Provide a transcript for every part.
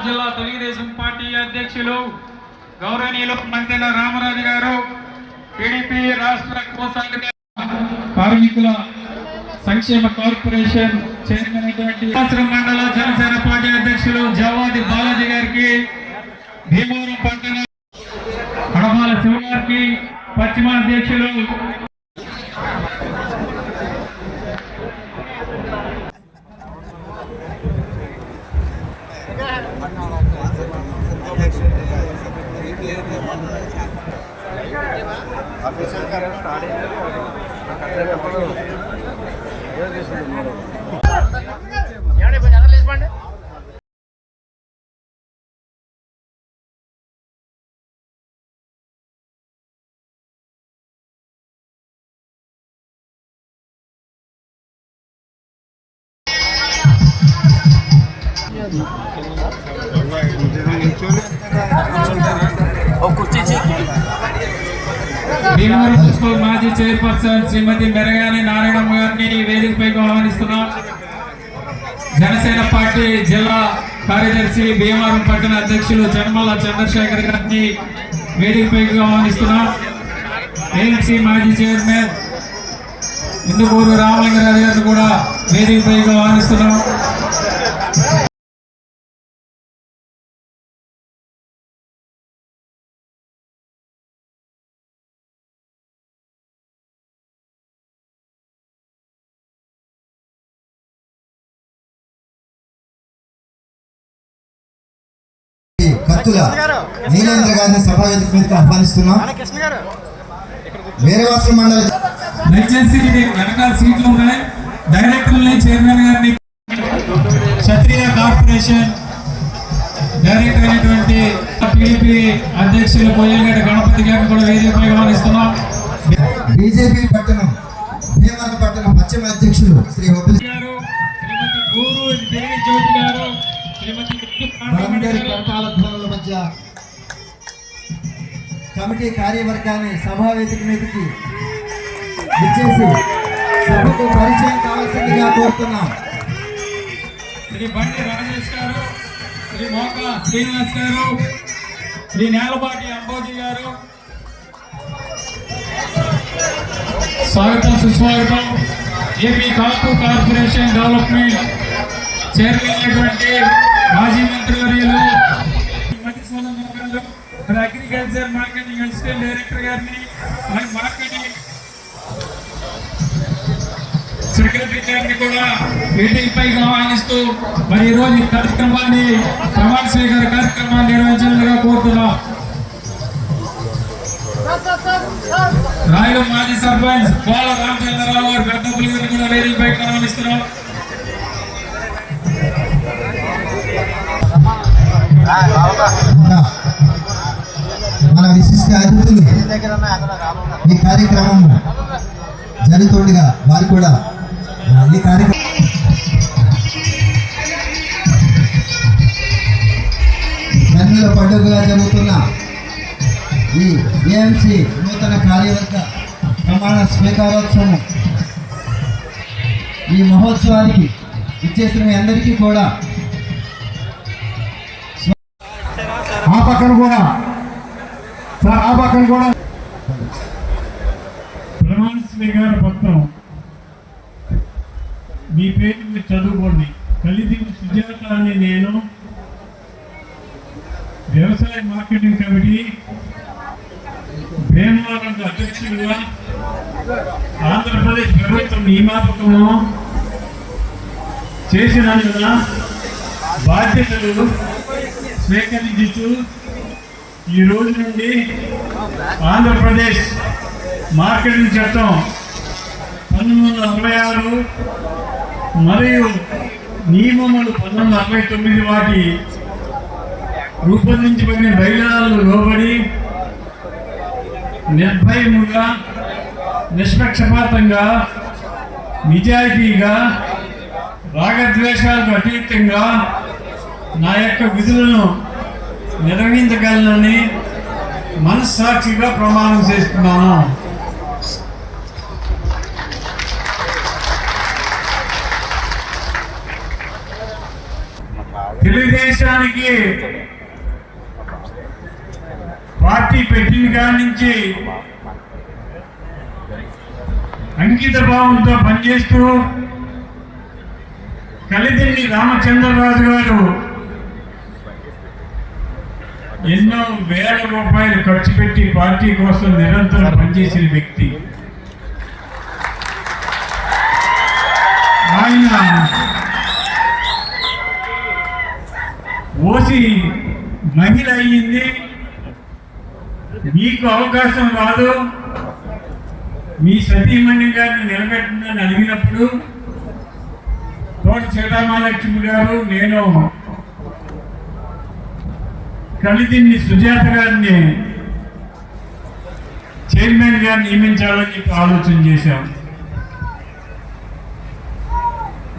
జిల్లా తెలుగుదేశం పార్టీ అధ్యక్షులు గౌరవనీయులు మంతెన రామరాజు గారు, టీడీపీ రాష్ట్ర కోశాధికారి కార్మికుల సంక్షేమ కార్పొరేషన్ చైర్మన్ అయినటువంటి మండల జనసేన పార్టీ అధ్యక్షులు జవాది బాలాజీ గారికి, భీమవరం పట్టణ కడమాల శివ గారికి, పశ్చిమ అధ్యక్షులు మాజీ చైర్పర్సన్ శ్రీమతి మెరగాని నారాయణమ్మ గారిని వేదికపైకి ఆహ్వానిస్తున్నాం. జనసేన పార్టీ జిల్లా కార్యదర్శి భీమవరం పట్టణ అధ్యక్షులు చర్మల చంద్రశేఖర్ గారిని వేదికపైకి ఆహ్వానిస్తున్నాం. ఏఎంసీ మాజీ చైర్మన్ ఇందుకూరు రామలింగరాజు గారిని కూడా వేదికపైకి ఆహ్వానిస్తున్నాం. కత్తుల నీలేంద్ర గారిని సభా వేదిక మీదకి ఆహ్వానిస్తున్నాం. వీరవాస మండలి దయచేసి వెనకాల సీట్లు ఉన్నాయి. డైరెక్టర్ని చైర్మన్ గారిని, క్షత్రియ కార్పొరేషన్ డైరెక్టర్ అయినటువంటి టీడీపీ అధ్యక్షులు కోయలగడ్డ గణపతి గారిని కూడా వేదికపై ఆహ్వానిస్తున్నాం. బీజేపీ పట్టణం భీమవరం పట్టణం పశ్చిమ అధ్యక్షులు శ్రీ ఒబిలి గారు, శ్రీమతి గూరు దేవి జ్యోతి గారు, శ్రీమతి మధ్య కమిటీ కార్యవర్గాన్ని సభా వేదిక మీదకి ఇచ్చేసి సభకు పరిచయం కావాల్సిందిగా కోరుతున్నాం. శ్రీ బండి రాజేష్ గారు, శ్రీ మోక శ్రీనివాస్ గారు, శ్రీ నేలపాటి అంబోజీ గారు, స్వాగతం సుస్వాగతం. ఏపీ కాపు కార్పొరేషన్ డెవలప్మెంట్ చైర్మన్ అయినటువంటి మాజీ మంత్రివర్యులు అగ్రికల్చర్ మార్కెటింగ్ అసిస్టెంట్ డైరెక్టర్ గారిని, మార్కెటింగ్ సెక్రటరీ గారిని కూడా వేదికపై ఆహ్వానిస్తూ మరి ఈరోజు ఈ కార్యక్రమాన్ని ప్రమాణ స్వీకార కార్యక్రమాన్ని నిర్వహించాలని కోరుతున్నాం. రాయలు మాజీ సర్పంచ్ పోల రామచంద్రరావు గారు పెద్దపులి గారిని కూడా వేదికపై ఆహ్వానిస్తున్నాం. మన విశిష్ట అతిథులు ఈ కార్యక్రమం జరుగుతుండగా వారు కూడా ఈ కార్యక్రమం కన్నుల పండుగగా జరుగుతున్న ఈ ఏఎంసీ నూతన కార్యవర్గ ప్రమాణ స్వీకారోత్సవం ఈ మహోత్సవానికి ఇచ్చేసిన మీ అందరికీ కూడా ఆ పక్కన కూడా ప్రమాణ స్వీకార పత్రం మీ పేరు మీరు చదువుకోండి. కలిదివి సుజాత అని నేను వ్యవసాయ మార్కెటింగ్ కమిటీ భీమవరం అధ్యక్షులుగా ఆంధ్రప్రదేశ్ ప్రభుత్వం నియామకము చేసినందున బాధ్యతలు స్వీకరించు ఈ రోజు నుండి ఆంధ్రప్రదేశ్ మార్కెటింగ్ చట్టం 1966 మరియు నియమములు 1949 వాటి రూపొందించబడిన బయలాలను లోబడి నిర్భయముగా, నిష్పక్షపాతంగా, నిజాయితీగా, రాగద్వేషాలకు అతీతంగా నా యొక్క విధులను నిర్వహించగలనని మనస్సాక్షిగా ప్రమాణం చేస్తున్నాను. తెలుగుదేశానికి పార్టీ పెట్టిన కాడి నుంచి అంకిత భావంతో పనిచేస్తూ కలిదిండి రామచంద్రరాజు గారు ఎన్నో వేల రూపాయలు ఖర్చు పెట్టి పార్టీ కోసం నిరంతరం పనిచేసిన వ్యక్తి. ఆయన ఓసి మహిళ అయ్యింది, మీకు అవకాశం రాదు, మీ సతీమణి గారిని నిలబెట్టిందని అడిగినప్పుడు తోట సీతామహాలక్ష్మి గారు నేను కలిదిండి సుజాత గారిని చైర్మన్ గా నియమించాలని చెప్పి ఆలోచన చేశాం.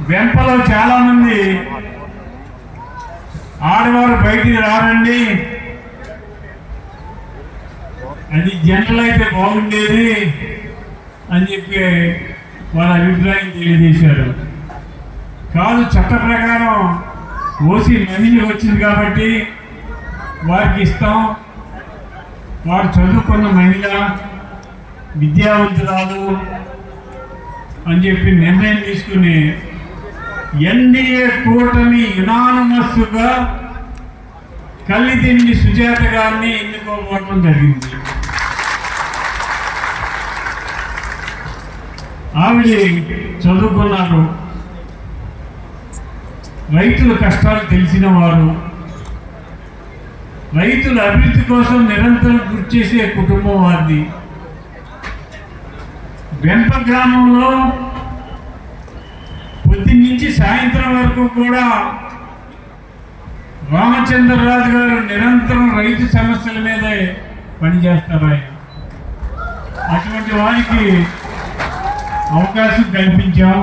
వెంపలో చాలా మంది ఆడవారు బయటికి రారండి, అది జనరల్ అయితే బాగుండేది అని చెప్పి వాళ్ళ అభిప్రాయం తెలియజేశారు. కాదు, చట్ట ప్రకారం ఓసీ మహిళ వచ్చింది కాబట్టి వారికి ఇస్తాం, వారు చదువుకున్న మహిళ, విద్యావంతురాలు అని చెప్పి నిర్ణయం తీసుకుని ఎన్డీఏ కూటమి యునానిమస్గా కలిదిండి సుజాత గారిని ఎన్నుకోవడం జరిగింది. ఆవిడ చదువుకున్నారు, రైతుల కష్టాలు తెలిసిన వారు, రైతుల అభివృద్ధి కోసం నిరంతరం కృషి చేసే కుటుంబం వారిది. వెంప గ్రామంలో పొద్దున్న నుంచి సాయంత్రం వరకు కూడా రామచంద్రరాజు గారు నిరంతరం రైతు సమస్యల మీదే పనిచేస్తారు. ఆయన అటువంటి వారికి అవకాశం కల్పించాం.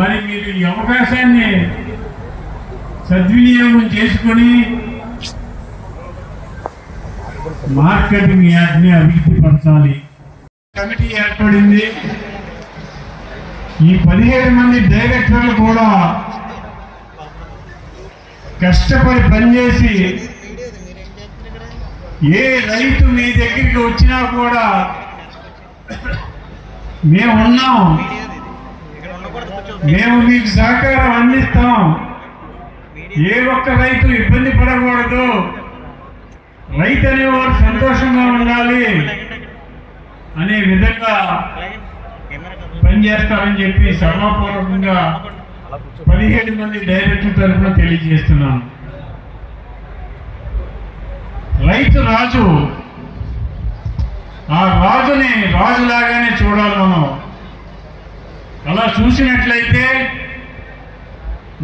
మరి మీరు ఈ అవకాశాన్ని సద్వినియోగం చేసుకొని మార్కెటింగ్ యార్డ్ని అభివృద్ధి పరచాలి. కమిటీ ఏర్పడింది. ఈ 17 మంది డైరెక్టర్లు కూడా కష్టపడి పనిచేసి ఏ రైతు మీ దగ్గరికి వచ్చినా కూడా మేమున్నాం, మేము మీకు సహకారం అందిస్తాం, ఏ ఒక్క రైతు ఇబ్బంది పడకూడదు, రైతు అనేవారు సంతోషంగా ఉండాలి అనే విధంగా పనిచేస్తారని చెప్పి సభాపూర్వకంగా 17 మంది డైరెక్టర్ తరఫున తెలియజేస్తున్నాను. రైతు రాజు, ఆ రాజుని రాజులాగానే చూడాలి మనం. అలా చూసినట్లయితే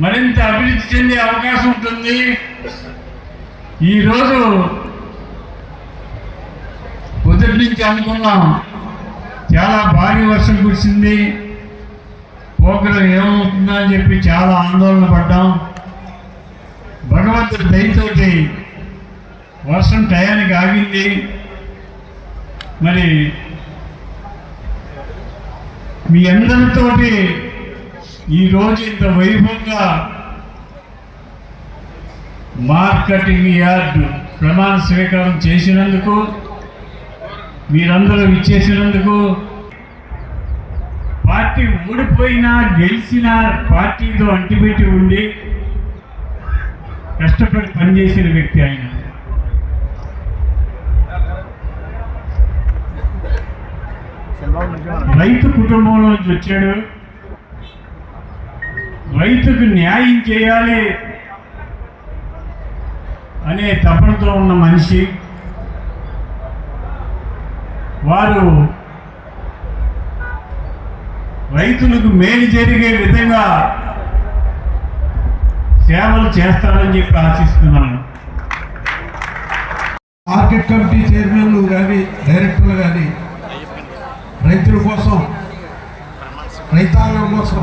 మరింత అభివృద్ధి చెందే అవకాశం ఉంటుంది. ఈరోజు పొద్దుటి నుంచి అనుకున్నాం, చాలా భారీ వర్షం కురిసింది, పోకలు ఏమవుతుందా అని చెప్పి చాలా ఆందోళన పడ్డాం. భగవంతుడి దయతోటి వర్షం టయానికి ఆగింది. మరి మీ అందరితోటి ఈరోజు ఇంత వైభవంగా మార్కెటింగ్ యార్డ్ ప్రమాణ స్వీకారం చేసినందుకు, మీరందరూ ఇచ్చేసినందుకు, పార్టీ ఓడిపోయినా గెలిచిన పార్టీతో అంటిపెట్టి ఉండి కష్టపడి పనిచేసిన వ్యక్తి ఆయన. రైతు కుటుంబంలో నుంచి వచ్చాడు. రైతుకు న్యాయం చేయాలి అనే తపనతో ఉన్న మనిషి. వారు రైతులకు మేలు జరిగే విధంగా సేవలు చేస్తారని చెప్పి ఆశిస్తున్నాను. మార్కెట్ కమిటీ చైర్మన్లు కానీ డైరెక్టర్లు కానీ రైతుల కోసం, రైతాంగం కోసం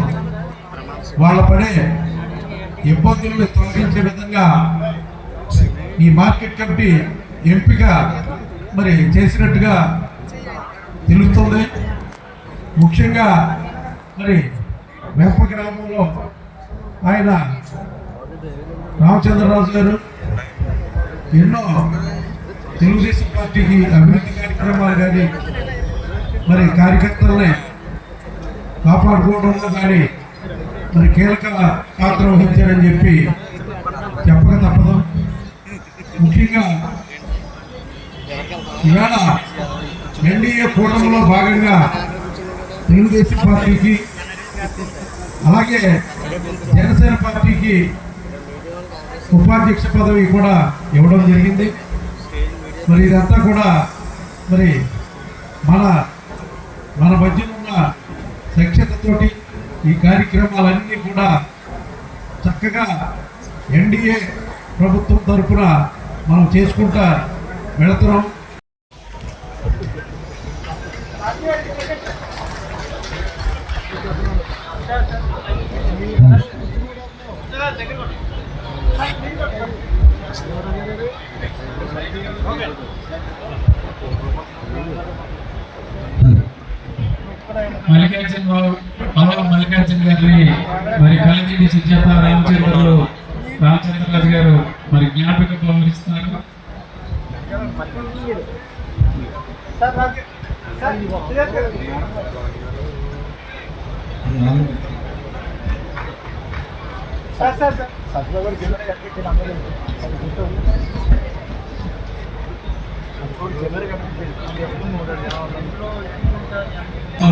వాళ్ళ పడే ఇబ్బందులను తొలగించే విధంగా ఈ మార్కెట్ కమిటీ ఎంపిక మరి చేసినట్టుగా తెలుస్తుంది. ముఖ్యంగా మరి వెంప గ్రామంలో ఆయన రామచంద్రరాజు గారు ఎన్నో తెలుగుదేశం పార్టీకి అభివృద్ధి కార్యక్రమాలు కానీ మరి కార్యకర్తలని కాపాడుకోవడంలో కానీ మరి కీలక పాత్ర వహించారని చెప్పి చెప్పక తప్పదు. ముఖ్యంగా ఇవాళ ఎన్డీఏ కూటమిలో భాగంగా తెలుగుదేశం పార్టీకి అలాగే జనసేన పార్టీకి ఉపాధ్యక్ష పదవి కూడా ఇవ్వడం జరిగింది. మరి ఇదంతా కూడా మరి మన మధ్య ఉన్న సఖ్యతతోటి ఈ కార్యక్రమాలన్నీ కూడా చక్కగా ఎన్డీఏ ప్రభుత్వం తరఫున మనం చేసుకుంటా వెళుతున్నాం. మల్లికార్జున గారిని మరి కలిగిడి సుజాత రామచంద్రరాజు గారు మరి జ్ఞాపిక పంపిస్తున్నారు.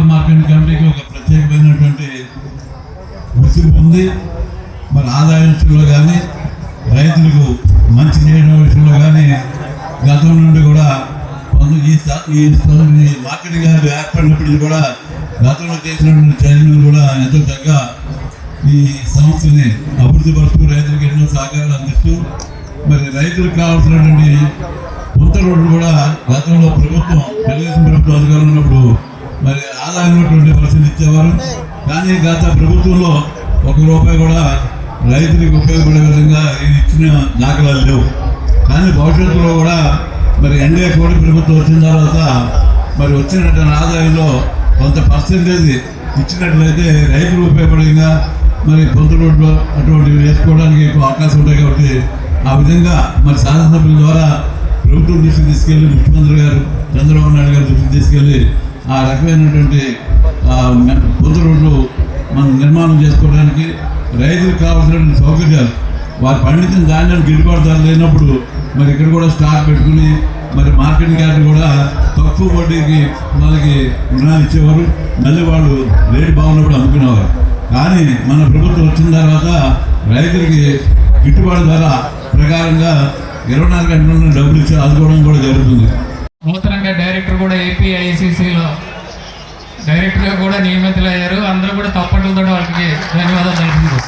మార్కెట్ కమిటీకి ఒక ప్రత్యేకమైనటువంటి గుర్తింపు ఉంది. మరి ఆదాయ విషయంలో కానీ, రైతులకు మంచి చేయడం విషయంలో కానీ గతం నుండి కూడా ఈ మార్కెటింగ్ యార్డ్ ఏర్పడినప్పటికీ కూడా గతంలో చేసినటువంటి చర్యలు కూడా ఎంతో చక్కగా ఈ సంస్థని అభివృద్ధి పరుస్తూ రైతులకు ఎన్నో సహకారాలు అందిస్తూ మరి రైతులకు కావాల్సినటువంటి కొత్త రోడ్లు కూడా గతంలో ప్రభుత్వం, తెలుగుదేశం ప్రభుత్వం అధికారంలో ఉన్నప్పుడు మరి ఆదాయమైనటువంటి పరిస్థితి ఇచ్చేవారు. కానీ గత ప్రభుత్వంలో ₹1 కూడా రైతులకు ఉపయోగపడే విధంగా ఇది ఇచ్చిన దాఖలాలు లేవు. కానీ భవిష్యత్తులో కూడా మరి ఎన్డీఏ కూటమి ప్రభుత్వం వచ్చిన తర్వాత మరి వచ్చినటువంటి ఆదాయంలో కొంత పర్సెంటేజ్ ఇచ్చినట్లయితే రైతులకు ఉపయోగపడేగా మరి కొంత రోడ్లు అటువంటివి వేసుకోవడానికి ఎక్కువ అవకాశం ఉంటాయి. కాబట్టి ఆ విధంగా మరి శాసనసభ్యుల ద్వారా ప్రభుత్వం దృష్టికి తీసుకెళ్ళి ముఖ్యమంత్రి గారు చంద్రబాబు నాయుడు గారు దృష్టికి తీసుకెళ్ళి ఆ రకమైనటువంటి కొంత రోడ్లు మనం నిర్మాణం చేసుకోవడానికి రైతులకు కావాల్సినటువంటి సౌకర్యాలు, వారు పండించిన ధాన్యాన్ని గిట్టుబాటు ధర లేనప్పుడు మరి ఇక్కడ కూడా స్టాక్ పెట్టుకుని మరి మార్కెటింగ్ యార్డ్ కూడా తక్కువ వడ్డీకి వాళ్ళకి రుణాలు ఇచ్చేవారు. మళ్ళీ వాళ్ళు రేటు బాగున్నప్పుడు అమ్ముకునేవారు. కానీ మన ప్రభుత్వం వచ్చిన తర్వాత రైతులకి గిట్టుబాటు ధర ప్రకారంగా 24 గంటల డబ్బులు ఇచ్చి ఆదుకోవడం కూడా జరుగుతుంది. నూతనంగా డైరెక్టర్ కూడా ఏపీఐసిసిలో డైరెక్టర్గా కూడా నియమితులయ్యారు. అందరూ కూడా తప్పట్లతో వాళ్ళకి ధన్యవాదాలు తెలుపుతున్నారు.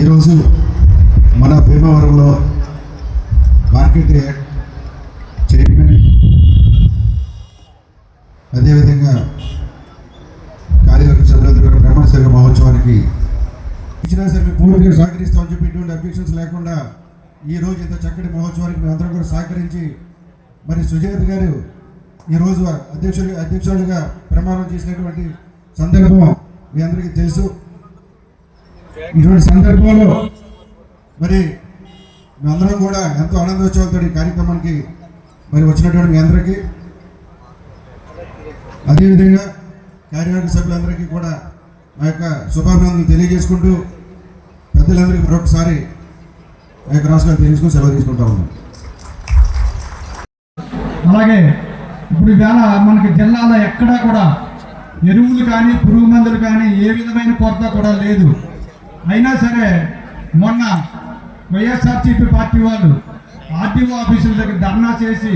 ఈరోజు మన భీమవరంలో మార్కెట్ యార్డ్ చైర్మన్, అదేవిధంగా కార్యవర్గ సభ్యులందరూ కూడా ప్రమాణ స్వీకార మహోత్సవానికి ఇచ్చినా సరే మేము పూర్తిగా సహకరిస్తామని చెప్పి ఎటువంటి అబ్జెక్షన్స్ లేకుండా ఈరోజు ఇంత చక్కటి మహోత్సవానికి మేము అందరం కూడా సహకరించి మరి సుజాత గారు ఈరోజు అధ్యక్షులుగా ప్రమాణం చేసినటువంటి సందర్భం మీ అందరికీ తెలుసు. ఇటువంటి సందర్భంలో మరి మేమందరం కూడా ఎంతో ఆనందోత్సవాలతో ఈ కార్యక్రమానికి మరి వచ్చినటువంటి మీ అందరికీ, అదేవిధంగా కార్యవర్గ సభ్యులందరికీ కూడా మా యొక్క శుభాభినందనలు తెలియజేసుకుంటూ పెద్దలందరికీ మరొకసారి మా యొక్క రాష్ట్రాలు తెలియజేసుకుని సెలవు తీసుకుంటా ఉన్నాం. అలాగే ఇప్పుడు ఇవాళ మనకి జిల్లాలో ఎక్కడా కూడా ఎరువులు కానీ పురుగు మందులు కానీ ఏ విధమైన కొరత కూడా లేదు. అయినా సరే మొన్న వైఎస్ఆర్సీపీ పార్టీ వాళ్ళు ఆర్డీఓ ఆఫీసుల దగ్గర ధర్నా చేసి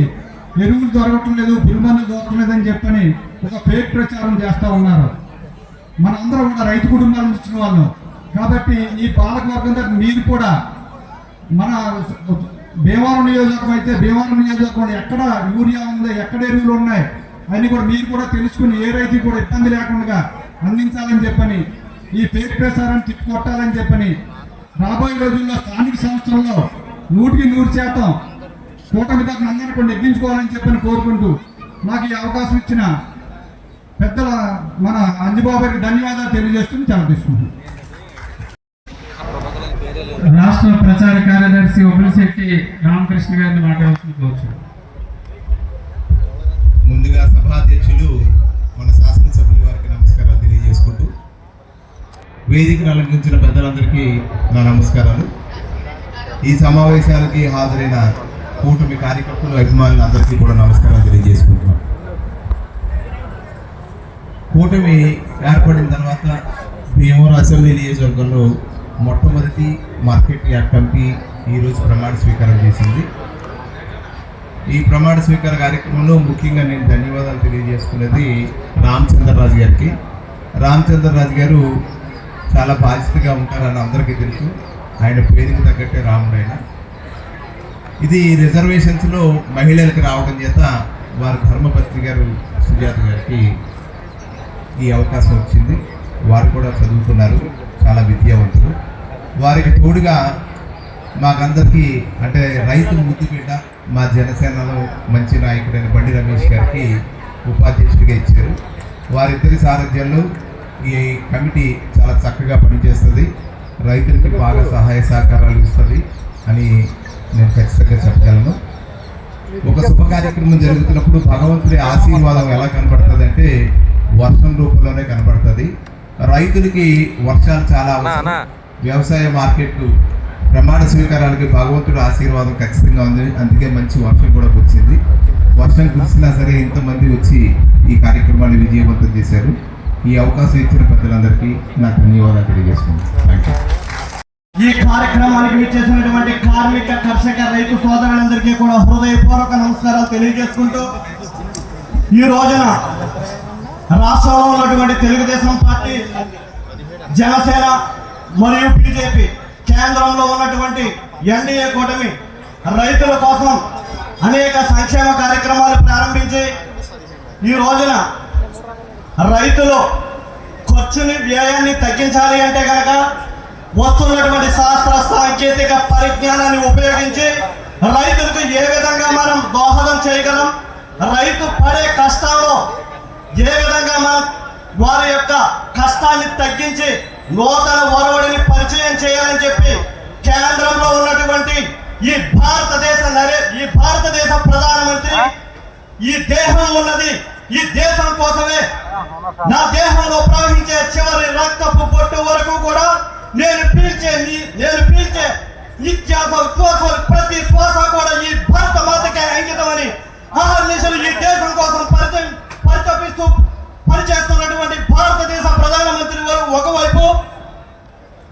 ఎరువులు దొరకటం లేదు, పురుగు మందులు దొరకలేదని చెప్పని ఒక ఫేక్ ప్రచారం చేస్తూ ఉన్నారు. మనందరం కూడా రైతు కుటుంబాల నుంచి వచ్చిన వాళ్ళం కాబట్టి ఈ పాలకవర్గంతో మీరు కూడా మన భీమవరం నియోజకవర్గం అయితే భీమవరం నియోజకవర్గం ఎక్కడ యూరియా ఉంది, ఎక్కడ ఎరువులు ఉన్నాయి అన్ని కూడా మీరు కూడా తెలుసుకుని ఏ రైతు కూడా ఇబ్బంది లేకుండా అందించాలని చెప్పని, ఈ ఫేక్ ప్రచారాన్ని తిప్పికొట్టాలని చెప్పని, రాబోయే రోజుల్లో స్థానిక సంస్థల్లో 100% కూటమి తరఫున అందరినీ కూడా నెగ్గించుకోవాలని చెప్పని కోరుకుంటూ నాకు ఈ అవకాశం ఇచ్చిన పెద్దల మన అంజబాబుకి ధన్యవాదాలు తెలియజేస్తూ చాలా తీసుకుంటున్నాను. రాష్ట్ర ప్రచార కార్యదర్శి ఒబులిశెట్టి రామకృష్ణ గారిని మాట్లాడాల్సిన కోరుచు. ముందుగా సభాధ్యక్షులు మన శాసనసభ్యుల వారికి నమస్కారాలు తెలియజేసుకుంటూ, వేదికను అలంకరించిన పెద్దలందరికీ నా నమస్కారాలు. ఈ సమావేశాలకి హాజరైన కూటమి కార్యకర్తలు, అభిమానులు అందరికీ కూడా నమస్కారాలు తెలియజేసుకుంటున్నాం. కూటమి ఏర్పడిన తర్వాత భీమవరం అసెంబ్లీ నియోజకవర్గంలో మొట్టమొదటి మార్కెట్ యార్డ్ కమిటీ ఈరోజు ప్రమాణ స్వీకారం చేసింది. ఈ ప్రమాణ స్వీకార కార్యక్రమంలో ముఖ్యంగా నేను ధన్యవాదాలు తెలియజేసుకునేది రామచంద్రరాజు గారికి. రామచంద్రరాజు గారు చాలా బాధ్యతగా ఉంటారని అందరికీ తెలుసు. ఆయన పేరుకి తగ్గట్టే రాముడైన. ఇది రిజర్వేషన్స్లో మహిళలకు రావడం చేత వారి ధర్మపత్ని గారు సుజాత గారికి ఈ అవకాశం వచ్చింది. వారు కూడా చదువుతున్నారు, చాలా విద్యావంతులు. వారికి తోడుగా మాకందరికీ అంటే రైతు ముద్దుబిడ్డ మా జనసేనలో మంచి నాయకుడైన బండి రమేష్ గారికి ఉపాధ్యక్షుడిగా ఇచ్చారు. వారిద్దరి సారథ్యంలో ఈ కమిటీ చాలా చక్కగా పనిచేస్తుంది, రైతులకి బాగా సహాయ సహకారాలు ఇస్తుంది అని నేను ఖచ్చితంగా చెప్పగలను. ఒక శుభ కార్యక్రమం జరుగుతున్నప్పుడు భగవంతుడి ఆశీర్వాదం ఎలా కనబడుతుంది అంటే వర్షం రూపంలోనే కనబడుతుంది. రైతులకి వర్షాలు చాలా అవసరం. వ్యవసాయ మార్కెట్ ప్రమాణ స్వీకారానికి భగవంతుడి ఆశీర్వాదం ఖచ్చితంగా ఉంది. అందుకే మంచి వర్షం కూడా కురిసింది. వర్షం కురిసినా సరే ఇంతమంది వచ్చి ఈ కార్యక్రమాన్ని విజయవంతం చేశారు. ఈ అవకాశం ఇచ్చిన పెద్దలందరికీ నా ధన్యవాదాలు తెలియజేస్తున్నాను. Thank you. ఈ కార్యక్రమానికి విచ్చేసినటువంటి కార్మిక, కర్షక, రైతు సోదరులందరికీ కూడా హృదయపూర్వక నమస్కారాలు తెలియజేసుకుంటూ, ఈ రోజున రాష్ట్రంలో ఉన్నటువంటి తెలుగుదేశం పార్టీ, జనసేన మరియు బీజేపీ, కేంద్రంలో ఉన్నటువంటి ఎన్డీఏ కూటమి రైతుల కోసం అనేక సంక్షేమ కార్యక్రమాలు ప్రారంభించి ఈ రోజున రైతులు ఖర్చుని, వ్యయాన్ని తగ్గించాలి అంటే కనుక వస్తున్నటువంటి శాస్త్ర సాంకేతిక పరిజ్ఞానాన్ని ఉపయోగించి రైతులకు ఏ విధంగా మనం దోహదం చేయగలం, రైతు పడే కష్టాల్లో ఏ విధంగా మనం వారి యొక్క కష్టాన్ని తగ్గించి నూతన ఒరవడిని పరిచయం చేయాలని చెప్పి కేంద్రంలో ఉన్నటువంటి ఈ భారతదేశ ప్రధానమంత్రి ఈ దేహం ఉన్నది ఈ దేశం కోసమే, నా దేహంలో ప్రవహించే చివరి రక్తపు బొట్టు వరకు కూడా నేను పీల్చే నిత్యాసలు ప్రతి శ్వాస కూడా ఈ భారత మాతకే అంకితమని అహర్నిశలు ఈ దేశం కోసం పరితపిస్తూ పనిచేస్తున్నటువంటి భారతదేశ ప్రధానమంత్రి వారు ఒకవైపు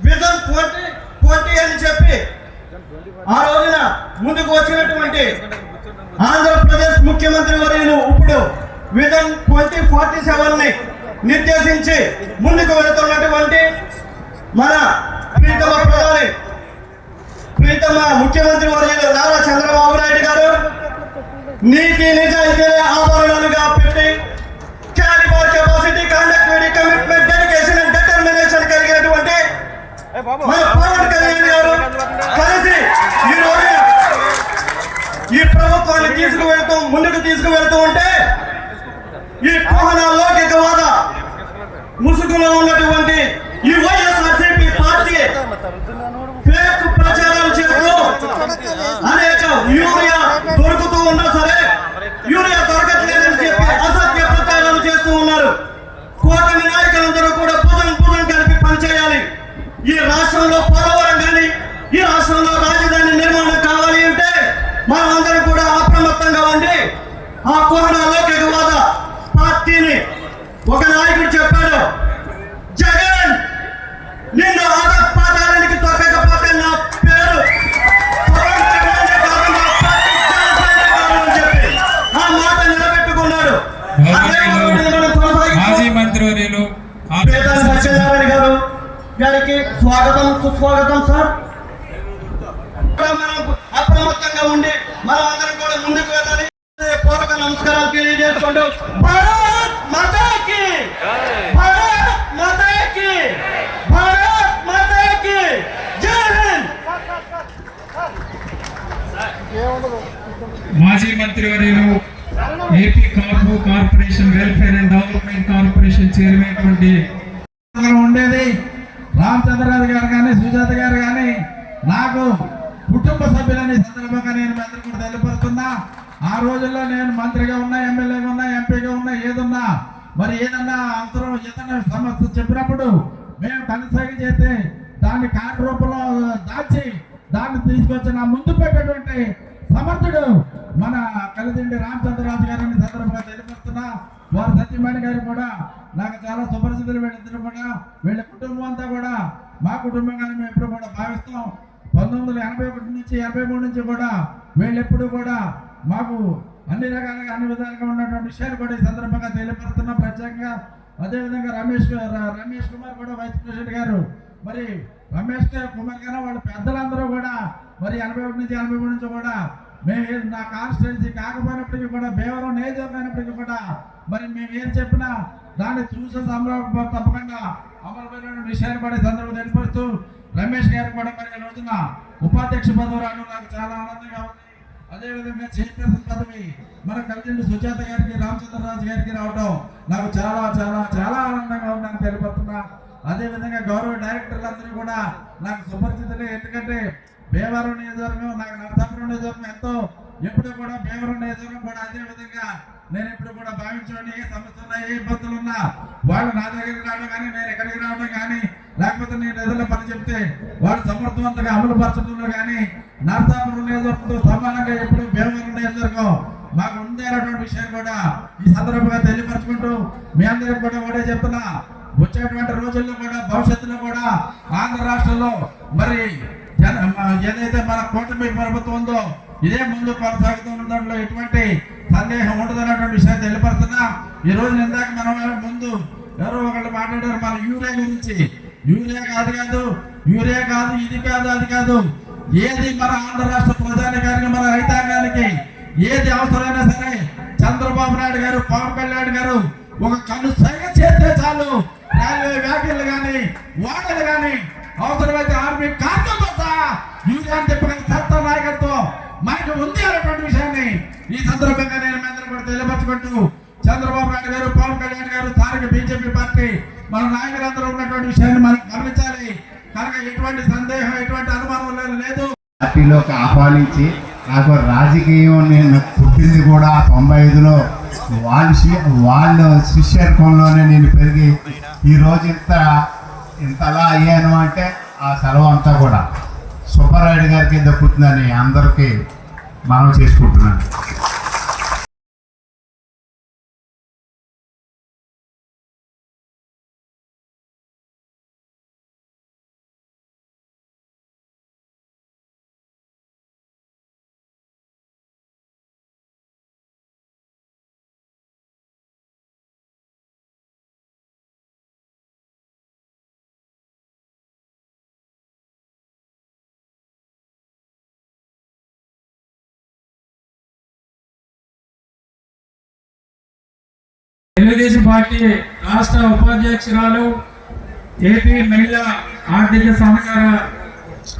విజన్ 2020 అని చెప్పి ఆ రోజున ముందుకు వచ్చినటువంటి ఆంధ్రప్రదేశ్ ముఖ్యమంత్రి వర్యులు ఇప్పుడు విజన్ 2047ని నిర్దేశించి ముందుకు వెళుతున్నటువంటి మన ప్రీతమ ముఖ్యమంత్రి వర్యులు నారా చంద్రబాబు నాయుడు గారు నీతి నిజాయితీలే ఆభరణాలుగా పెట్టి calibre, capacity, conductivity, commitment, dedication and determination కలిగినటువంటి మన పవన్ కళ్యాణ్ గారు కలిసి ఈ రోజు ఈ ప్రభుత్వాన్ని ముందుకు తీసుకువెళ్తూ ఉంటే ఈ కోహన లౌకికవాద ముసుగులో ఉన్నటువంటి ఈ వైఎస్ఆర్సీపీ పార్టీ ఫేక్ ప్రచారాలు చేస్తూ అనేక యూరియా దొరుకుతూ ఉన్నా సరే యూరియా దొరకట్లేదని చెప్పి అసత్య ప్రచారాలు చేస్తూ ఉన్నారు. కూటమి నాయకులందరూ కూడా భుజం కలిపి పనిచేయాలి. ఈ రాష్ట్రంలో పోలవరం కానీ ఈ రాష్ట్రంలో రాజధాని నిర్మాణం కావాలి అంటే మనం అందరం కూడా అప్రమత్తంగా ఉండి ఆ కోహన లౌకికవాద పార్టీని ఒక నాయకుడు చెప్పాడు, జగన్ నిన్ను పాతాళానికి తొక్కకపోతే నా పేరు పవన్ కళ్యాణ్ కాదు, నా పార్టీ జనసేన కాదు అని చెప్పి ఆ మాట నిలబెట్టుకున్నాడు. మాజీ మంత్రివర్యులు పేదాని సత్యనారాయణ గారికి స్వాగతం సుస్వాగతం సార్. మనం అప్రమత్తంగా ఉండి మనం అందరం కూడా ముందుకు వెళ్ళాలి. పూర్వక నమస్కారాలు తెలియజేసుకుంటూ భారత్ మాతాకి, భారత్ మాతాకి, భారత్ మాతాకి జై హింద్. మాజీ మంత్రివర్యులు AP corporation welfare and development corporation chairman ఉండేది రామచంద్రరాజు గారు కానీ సుజాత గారు కానీ నాకు కుటుంబ సభ్యులని సందర్భంగా నేను మీ అందరికీ కూడా తెలియపరుస్తున్నా. ఆ రోజుల్లో నేను మంత్రిగా ఉన్నా, ఎమ్మెల్యేగా ఉన్నా, ఎంపీగా ఉన్నా, ఏదున్నా మరి ఏదన్నా అవసరం ఏదన్నా సమస్య చెప్పినప్పుడు మేము కనసాగి చేస్తే దాన్ని కార్డు రూపంలో దాచి దాన్ని తీసుకొచ్చి నా ముందు పెట్టేటువంటి సమర్థుడు మన కలిదిండి రామచంద్రరాజు గారిని సందర్భంగా తెలియపరుస్తున్నా. వారి సత్యమణి గారు కూడా నాకు చాలా సుపరిచితులు. వీళ్ళిద్దరు కూడా వీళ్ళ కుటుంబం అంతా కూడా మా కుటుంబంగానే మేము ఎప్పుడు కూడా భావిస్తాం. 1981 నుంచి 83 నుంచి కూడా వీళ్ళెప్పుడు కూడా మాకు అన్ని రకాలుగా అన్ని విధాలుగా ఉన్నటువంటి విషయాలు కూడా ఈ సందర్భంగా తెలియపరుస్తున్నా ప్రత్యేకంగా. అదేవిధంగా రమేష్ కుమార్ కూడా వైస్ ప్రెసిడెంట్ గారు, మరి రమేష్ కుమార్ గారు వాళ్ళ పెద్దలందరూ కూడా మరి 81 నుంచి 83 నుంచి కూడా మేము నా కాన్స్టిట్యున్సీ కాకపోయినప్పటికీ కూడా భీమవరం నియోజకమైనప్పటికీ కూడా మరి మేము ఏం చెప్పినా దాన్ని చూసే తప్పకుండా అమలుపైన విషయాన్ని కూడా సందర్భం తెలిపరుస్తూ రమేష్ గారు కూడా మరి రోజున ఉపాధ్యక్ష పదవి రావడం నాకు చాలా ఆనందంగా ఉంది. అదేవిధంగా చైర్పర్సన్ పదవి మన కలిసి సుజాత గారికి, రామచంద్రరాజు గారికి రావడం నాకు చాలా చాలా చాలా ఆనందంగా ఉందని తెలియపరుస్తున్నా. అదేవిధంగా గౌరవ డైరెక్టర్లందరూ కూడా నాకు సుపరిచితులే. ఎందుకంటే భీమవరం నియోజకవర్గం నాకు నరసాపురం నియోజకవర్గం ఎంతో ఎప్పుడు కూడా భీమవరం నియోజకవర్గం కూడా అదే విధంగా నేను ఎప్పుడు కూడా భావించాను. ఏ సమస్య ఉన్నా, ఏ ఇబ్బందులు ఉన్నా వాళ్ళు నా దగ్గరికి రావడం కానీ, నేను ఎక్కడికి రావడం కానీ, లేకపోతే నేను ఏదైనా పని చెప్తే వాళ్ళు సమర్థవంతంగా అమలు పరచడంలో కానీ నరసాపురం నియోజకవర్గంతో సమానంగా ఎప్పుడు భీమవరం నియోజకవర్గం మాకు ఉంది అనేటువంటి విషయం కూడా ఈ సందర్భంగా తెలియపరచుకుంటూ మీ అందరికి కూడా ఒకటే చెప్తున్నా. వచ్చేటువంటి రోజుల్లో కూడా భవిష్యత్తులో కూడా ఆంధ్ర రాష్ట్రంలో మరి ఏదైతే మన కూటమి ప్రభుత్వం ఉందో ఇదే ముందు కొనసాగుతున్న దాంట్లో ఎటువంటి సందేహం ఉండదన్నటువంటి విషయాన్ని తెలియపరుస్తున్నా. ఈ రోజు ఇందాక మనం ముందు ఎవరో ఒకళ్ళు మాట్లాడారు మన యూరియా గురించి. యూరియా కాదు ఇది కాదు అది కాదు, ఏది మన ఆంధ్ర రాష్ట్ర ప్రజానికానికి మన రైతాంగానికి ఏది అవసరమైనా సరే చంద్రబాబు నాయుడు గారు, పవన్ కళ్యాణ్ గారు ఒక కన్ను సైగ చేస్తే చాలు రైల్వే వ్యాఖ్యలు కానీ, వాడలు కానీ, అవసరమైతే ఆర్మీ కార్మికులతో సహా యూరియా చెప్పిన సత్తా నాయకత్వం మనకు ఉంది అనేటువంటి విషయాన్ని ఈ సందర్భంగా నేను మీ అందరూ కూడా తెలియపరచుకుంటూ చంద్రబాబు నాయుడు గారు, పవన్ కళ్యాణ్ గారు, స్థానిక బీజేపీ పార్టీ మన నాయకులందరూ ఉన్నటువంటి విషయాన్ని మనం గమనించాలి. కనుక ఎటువంటి సందేహం, ఎటువంటి అనుమానం లేదు. పార్టీలోకి ఆహ్వానించి నాకు రాజకీయం నేను పుట్టింది కూడా 95లో వాళ్ళ శిష్యర్కంలోనే నేను పెరిగి ఈరోజు ఇంతలా అయ్యాను అంటే ఆ సెలవు అంతా కూడా సుబ్బారాయుడు గారికి దక్కుతుందని అందరికీ మనం చేసుకుంటున్నాను. తెలుగుదేశం పార్టీ రాష్ట్ర ఉపాధ్యక్షురాలు, ఏపీ మహిళా ఆర్థిక సహకార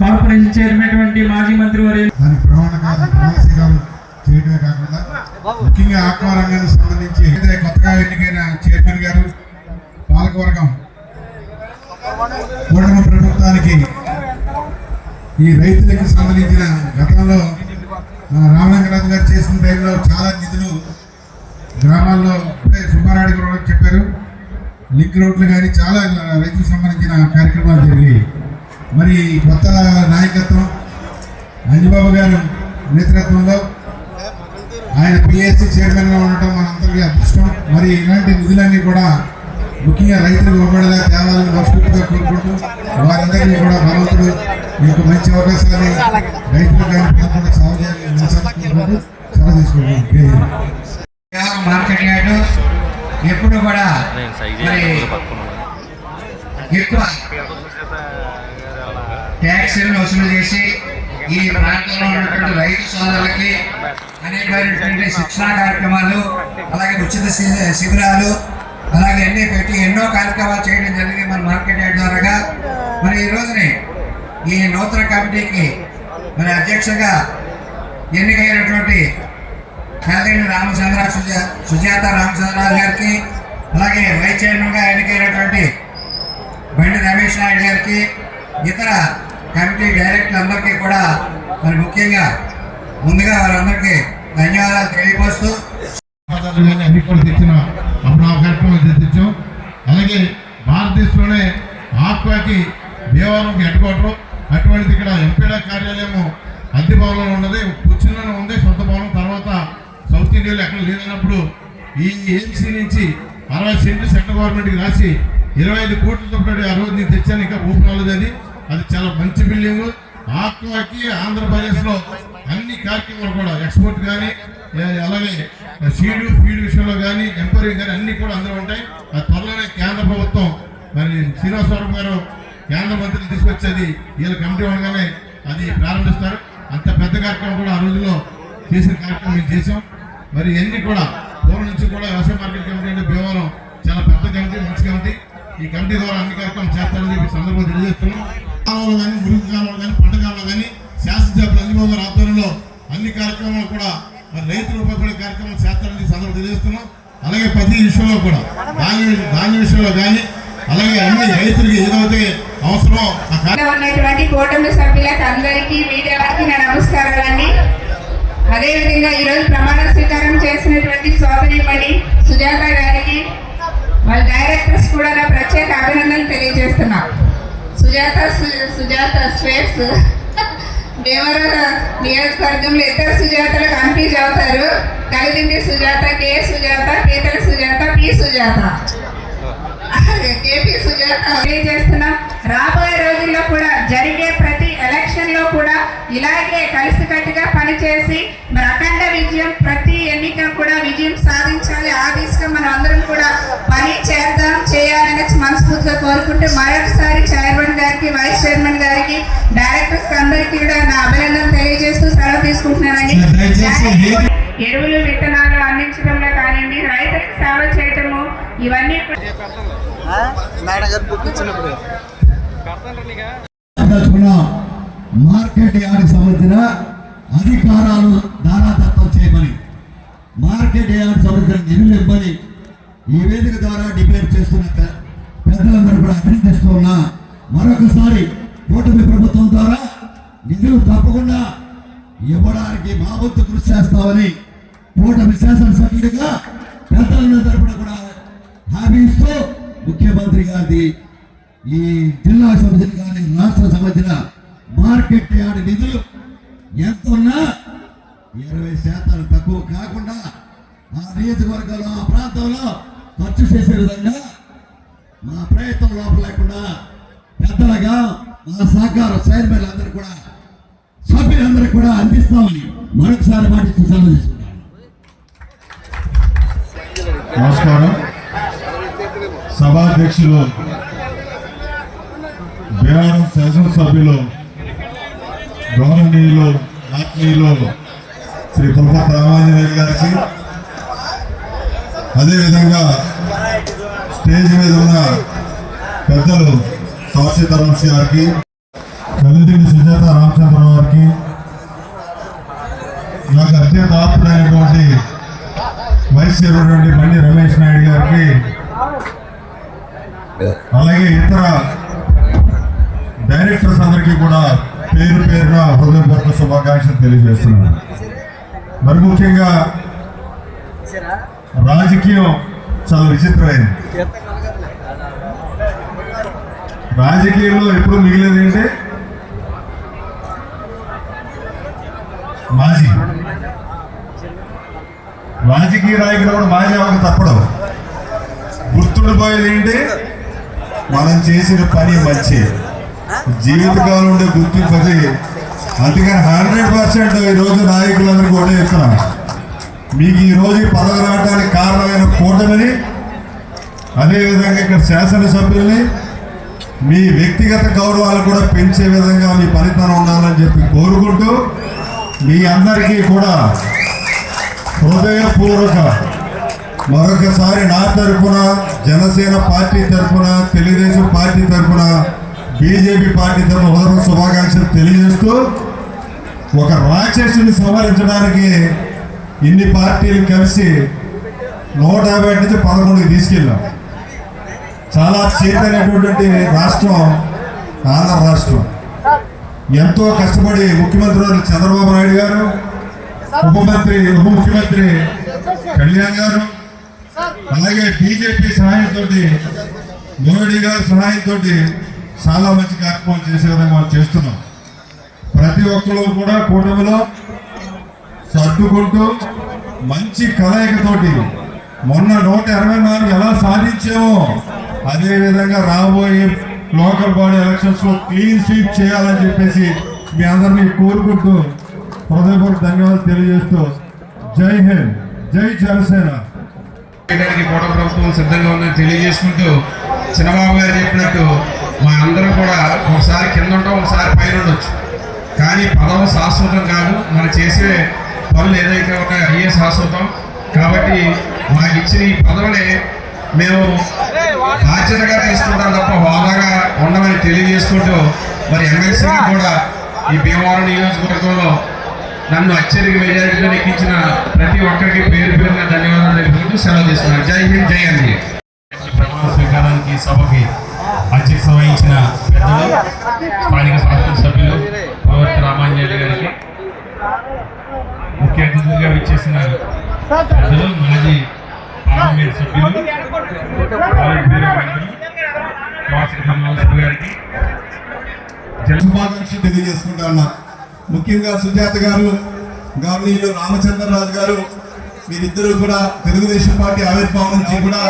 కార్పొరేషన్ చైర్మన్ మాజీ మంత్రి దానికి ప్రమాణాలు చేయడమే కాకుండా ముఖ్యంగా ఆక్వా రంగానికి సంబంధించి కొత్తగా ఎన్నికైన చైర్మన్ గారు, పాలకవర్గం, కూటమి ప్రభుత్వానికి ఈ రైతులకు సంబంధించిన గతంలో రామలింగరాజు గారు చేసిన టైంలో చాలా నిధులు గ్రామాల్లో ఇప్పుడే సుబ్బారాయుడు కూడా చెప్పారు, లింక్ రోడ్లు కానీ చాలా రైతులకు సంబంధించిన కార్యక్రమాలు జరిగాయి. మరి కొత్త నాయకత్వం అంజబాబు గారు నేతృత్వంలో ఆయన పిఎస్సి చైర్మన్గా ఉండటం మనందరికీ అదృష్టం. మరి ఇలాంటి నిధులన్నీ కూడా ముఖ్యంగా రైతులకు ఇవ్వబడేలా తేవాలని మనస్ఫూర్తిగా కోరుకుంటూ వారందరినీ కూడా భగవంతుడు మీకు మంచి అవకాశాన్ని రైతులు కానీ సాగు చేయాలని సెలవు తీసుకుంటున్నాను. మార్కెట్ యార్డు ఎప్పుడు కూడా మరి ఎక్కువ ట్యాక్సీలను వసూలు చేసి ఈ ప్రాంతంలో ఉన్నటువంటి రైతు సోదరులకి అనేకమైనటువంటి శిక్షణా కార్యక్రమాలు, అలాగే ఉచిత శిబిరాలు, అలాగే అన్నీ పెట్టి ఎన్నో కార్యక్రమాలు చేయడం జరిగింది మన మార్కెట్ యార్డ్ ద్వారాగా. మరి ఈ రోజుని ఈ నూతన కమిటీకి మరి అధ్యక్షగా ఎన్నికైనటువంటి కాలిరెడ్డి రామచంద్ర సుజాత రామచంద్రరావు గారికి, అలాగే వైస్ చైర్మన్గా ఎన్నికైనటువంటి బండి రమేష్ నాయుడు గారికి, ఇతర కమిటీ డైరెక్టర్లు అందరికీ కూడా మరి ముఖ్యంగా ముందుగా వారందరికీ ధన్యవాదాలు తెలియపరుస్తూ అన్ని కూడా తెచ్చిన అప్పుడు ఆ కార్యక్రమం తెచ్చాం. అలాగే భారతదేశంలోనే ఆక్వాకి దేవాలయంకి హెడ్ క్వార్టర్, అటువంటిది ఇక్కడ ఎంపీల కార్యాలయము అద్దె భవనంలో ఉన్నది, కూర్చున్న ఉంది సొంత భవనం. తర్వాత సౌత్ ఇండియాలో ఎక్కడ లేదన్నప్పుడు ఈ ఏఎంసీ నుంచి 60 సెంట్లు సెంట్రల్ గవర్నమెంట్కి రాసి 25 కోట్లతో ఆ రోజు నేను తెచ్చాను. ఇంకా ఓపెన్ అవ్వలేదు. అది చాలా మంచి బిల్డింగ్. ఆక్వాకి ఆంధ్రప్రదేశ్లో అన్ని కార్యక్రమాలు కూడా ఎక్స్పోర్ట్ కానీ, అలాగే ఫీడ్ విషయంలో కానీ, ఎంపరింగ్ కానీ అన్ని కూడా అందులో ఉంటాయి. అది త్వరలోనే కేంద్ర ప్రభుత్వం మరి శ్రీనివాసవరం గారు కేంద్ర మంత్రులు తీసుకొచ్చేది వీళ్ళ కమిటీ ఉండగానే అది ప్రారంభిస్తారు. అంత పెద్ద కార్యక్రమం కూడా ఆ రోజుల్లో చేసిన కార్యక్రమం మేము చేసాం. మరి ఇవన్నీ కూడా పూర్వం నుంచి కూడా వ్యవసాయ మార్కెట్ కమిటీ అంటే భీమవరం చాలా పెద్ద కమిటీ, మంచి కమిటీ. ఈ కమిటీ ద్వారా అన్ని కార్యక్రమం చేస్తారని చెప్పి సందర్భంగా తెలియజేస్తున్నాం. కాలంలో కానీ, మురుగు కాలంలో కానీ, పంట కాలంలో కానీ శాసనసభ్యులు అంజబాబు గారి ఆధ్వర్యంలో అన్ని కార్యక్రమాలు కూడా మరి రైతులు ఉపయోగపడే కార్యక్రమాలు చేస్తారని సందర్భంగా తెలియజేస్తున్నాం. అలాగే ప్రతి విషయంలో కూడా ధాన్య విషయంలో కానీ, అలాగే అన్ని రైతులకి ఏదైతే అవసరమో ఉన్నటువంటి కూటమి సభ్యులకు అందరికీ, మీడియా వారికి నా నమస్కారాలండి. అదేవిధంగా ఈరోజు ప్రమాణ స్వీకారం చేసినటువంటి సోదరిమణి సుజాత గారికి, వాళ్ళ డైరెక్టర్స్ కూడా నా ప్రత్యేక అభినందనలు తెలియజేస్తున్నా. సుజాత స్వేట్స్ దేవర నియోజకవర్గంలో ఇద్దరు సుజాతలు కన్ఫ్యూజ్ అవుతారు. కలిదిండి సుజాత, కే సుజాత, పీతల సుజాత, పి సుజాత, కేపీ సుజాత తెలియజేస్తున్నాం. రాబోయే రోజుల్లో కూడా జరిగే ప్రతి ఎలక్షన్ లో కూడా ఇలాగే కలిసికట్టుగా పనిచేసి మరి అఖండ విజయం, ప్రతి ఎన్నిక కూడా విజయం సాధించాలి. ఆ దిశగా మనం అందరం కూడా పని చేయాలని మనస్ఫూర్తిగా కోరుకుంటూ మరొకసారి చైర్మన్ గారికి, వైస్ చైర్మన్ గారికి, డైరెక్టర్స్ అందరికీ కూడా నా అభినందనలు తెలియజేస్తూ సెలవు తీసుకుంటున్నానండి. ఎరువులు, విత్తనాలు అందించడంలో కానివ్వండి, రైతులకు సేవ చేయటము, ఇవన్నీ మార్కెట్ యార్డ్కి సంబంధించిన అధికారాలు దారాదత్తం చేయమని, మార్కెట్ యార్డ్ సంబంధించిన నిధులు ఇవ్వని ఈ వేదిక ద్వారా డిబేట్ చేస్తున్న పెద్దలందరూ కూడా అభినందిస్తూ ఉన్నా. మరొకసారి కూటమి ప్రభుత్వం ద్వారా నిధులు తప్పకుండా ఇవ్వడానికి మా వంతు కృషి చేస్తామని కూటమి శాసనసభ్యుడిగా పెద్దలందరి తరపున కూడా హామీ ఇస్తూ ముఖ్యమంత్రి గారి ఈ జిల్లా సంబంధించిన కానీ రాష్ట్ర సంబంధించిన మార్కెట్ యార్డ్ నిధులు ఎంత ఉన్నా 20% తక్కువ కాకుండా ఆ నియోజకవర్గంలో, ఆ ప్రాంతంలో ఖర్చు చేసే విధంగా మా ప్రయత్నం లోపల లేకుండా పెద్దలుగా మా సహకార చైర్మన్ అందరూ కూడా, సభ్యులందరూ కూడా అందిస్తామని మరొకసారి మాటిస్తూ సెలవు తీసుకుంటాను. నమస్కారం. సభాధ్యక్షులు, భీమవరం శాసనసభ్యులు, గౌరవనీయులు, ఆత్మీయులు శ్రీ పుల్పతి రామాంజనేయులు గారికి, అదేవిధంగా స్టేజ్ మీద ఉన్న పెద్దలు సీతారాంశి గారికి, కలిదిండి సుజాత రామచంద్రరావు గారికి, నాకు అత్యంత ఆప్తుడైనటువంటి వైస్ చైర్మన్ బండి రమేష్ నాయుడు గారికి, అలాగే ఇతర డైరెక్టర్స్ అందరికీ కూడా పేరు పేరున హృదయపూర్వక శుభాకాంక్షలు తెలియజేస్తున్నాను. మరి ముఖ్యంగా రాజకీయం చాలా విచిత్రమైంది. రాజకీయంలో ఎప్పుడు మిగిలేదు ఏంటంటే మాజీ రాజకీయ నాయకులు కూడా మాజీ అవ్వక తప్పడం. గుర్తుండిపోయేది ఏంటి, మనం చేసిన పని మంచి జీవితకాలం ఉండే గుర్తింపు. అందుకని 100% ఈరోజు నాయకులందరికీ కూడా చెప్తున్నాను, మీకు ఈ రోజు ఈ పదవి రావడానికి కారణమైన కూటమిని, అదేవిధంగా ఇక్కడ శాసనసభ్యుల్ని మీ వ్యక్తిగత గౌరవాలు కూడా పెంచే విధంగా మీ పనితనం ఉండాలని చెప్పి కోరుకుంటూ మీ అందరికీ కూడా హృదయపూర్వక మరొకసారి నా తరఫున, జనసేన పార్టీ తరఫున, తెలుగుదేశం పార్టీ తరఫున, బీజేపీ పార్టీ తరఫున హృదయ శుభాకాంక్షలు తెలియజేస్తూ, ఒక రాక్షసుని సంహరించడానికి ఇన్ని పార్టీలు కలిసి 150 నుంచి 11కి తీసుకెళ్ళాం. చాలా చేతనటువంటి రాష్ట్రం ఆంధ్ర రాష్ట్రం. ఎంతో కష్టపడి ముఖ్యమంత్రి చంద్రబాబు నాయుడు గారు, ఉప ముఖ్యమంత్రి కళ్యాణ్ గారు, అలాగే బీజేపీ సహాయంతో, మోడీ గారి సహాయంతో చాలా మంచి కార్యక్రమాలు చేసే విధంగా మనం చేస్తున్నాం. ప్రతి ఒక్కరు కూడా కూటమిలో సర్దుకుంటూ మంచి కలయికతోటి మొన్న 124 ఎలా సాధించామో అదేవిధంగా రాబోయే లోకల్ బాడీ ఎలక్షన్స్ లో క్లీన్ స్వీప్ చేయాలని చెప్పేసి మీ అందరినీ కోరుకుంటూ హృదయపూర్వక ధన్యవాదాలు తెలియజేస్తూ జై హింద్, జై జనసేన. కూడా ప్రభుత్వం సిద్ధంగా ఉందని తెలియజేసుకుంటూ, చిన్నబాబు గారు చెప్పినట్టు మా అందరూ కూడా ఒకసారి కింద ఉంటాం, ఒకసారి పైన ఉండొచ్చు, కానీ పదవి శాశ్వతం కాదు. మనం చేసే పనులు ఏదైతే ఉంటాయో అయ్యే శాశ్వతం. కాబట్టి మాకు ఇచ్చిన ఈ పదవిని మేము బాధ్యతగా తీసుకుంటాం తప్ప హోదాగా ఉండమని తెలియజేసుకుంటూ, మరి ఎమ్మెల్సీకి కూడా ఈ భీమవరం నియోజకవర్గంలో నన్ను అత్యధిక మెజారిటీతో ఎక్కించిన ప్రతి ఒక్కరికి పేరు పేరున ధన్యవాదాలు తెలుపుకుంటూ సెలవు తీసుకున్నాను. జై హింద్, జై అండి. ప్రమాణ స్వీకారానికి సభకి అధ్యక్షత వహించిన పెద్దలు, స్థానిక శాసనసభ్యులు ప్రవర్తి రామాంజలి గారికి, ముఖ్య అతిథులుగా విచ్చేసిన పెద్దలు, మాజీ పార్లమెంట్ సభ్యులు, గారికి శుభాకాంక్షలు తెలియజేసుకుంటా ఉన్నా. ముఖ్యంగా సుజాత గారు, గవర్నీయులు రామచంద్రరాజు గారు, వీరిద్దరూ కూడా తెలుగుదేశం పార్టీ ఆవిర్భావం నుంచి కూడా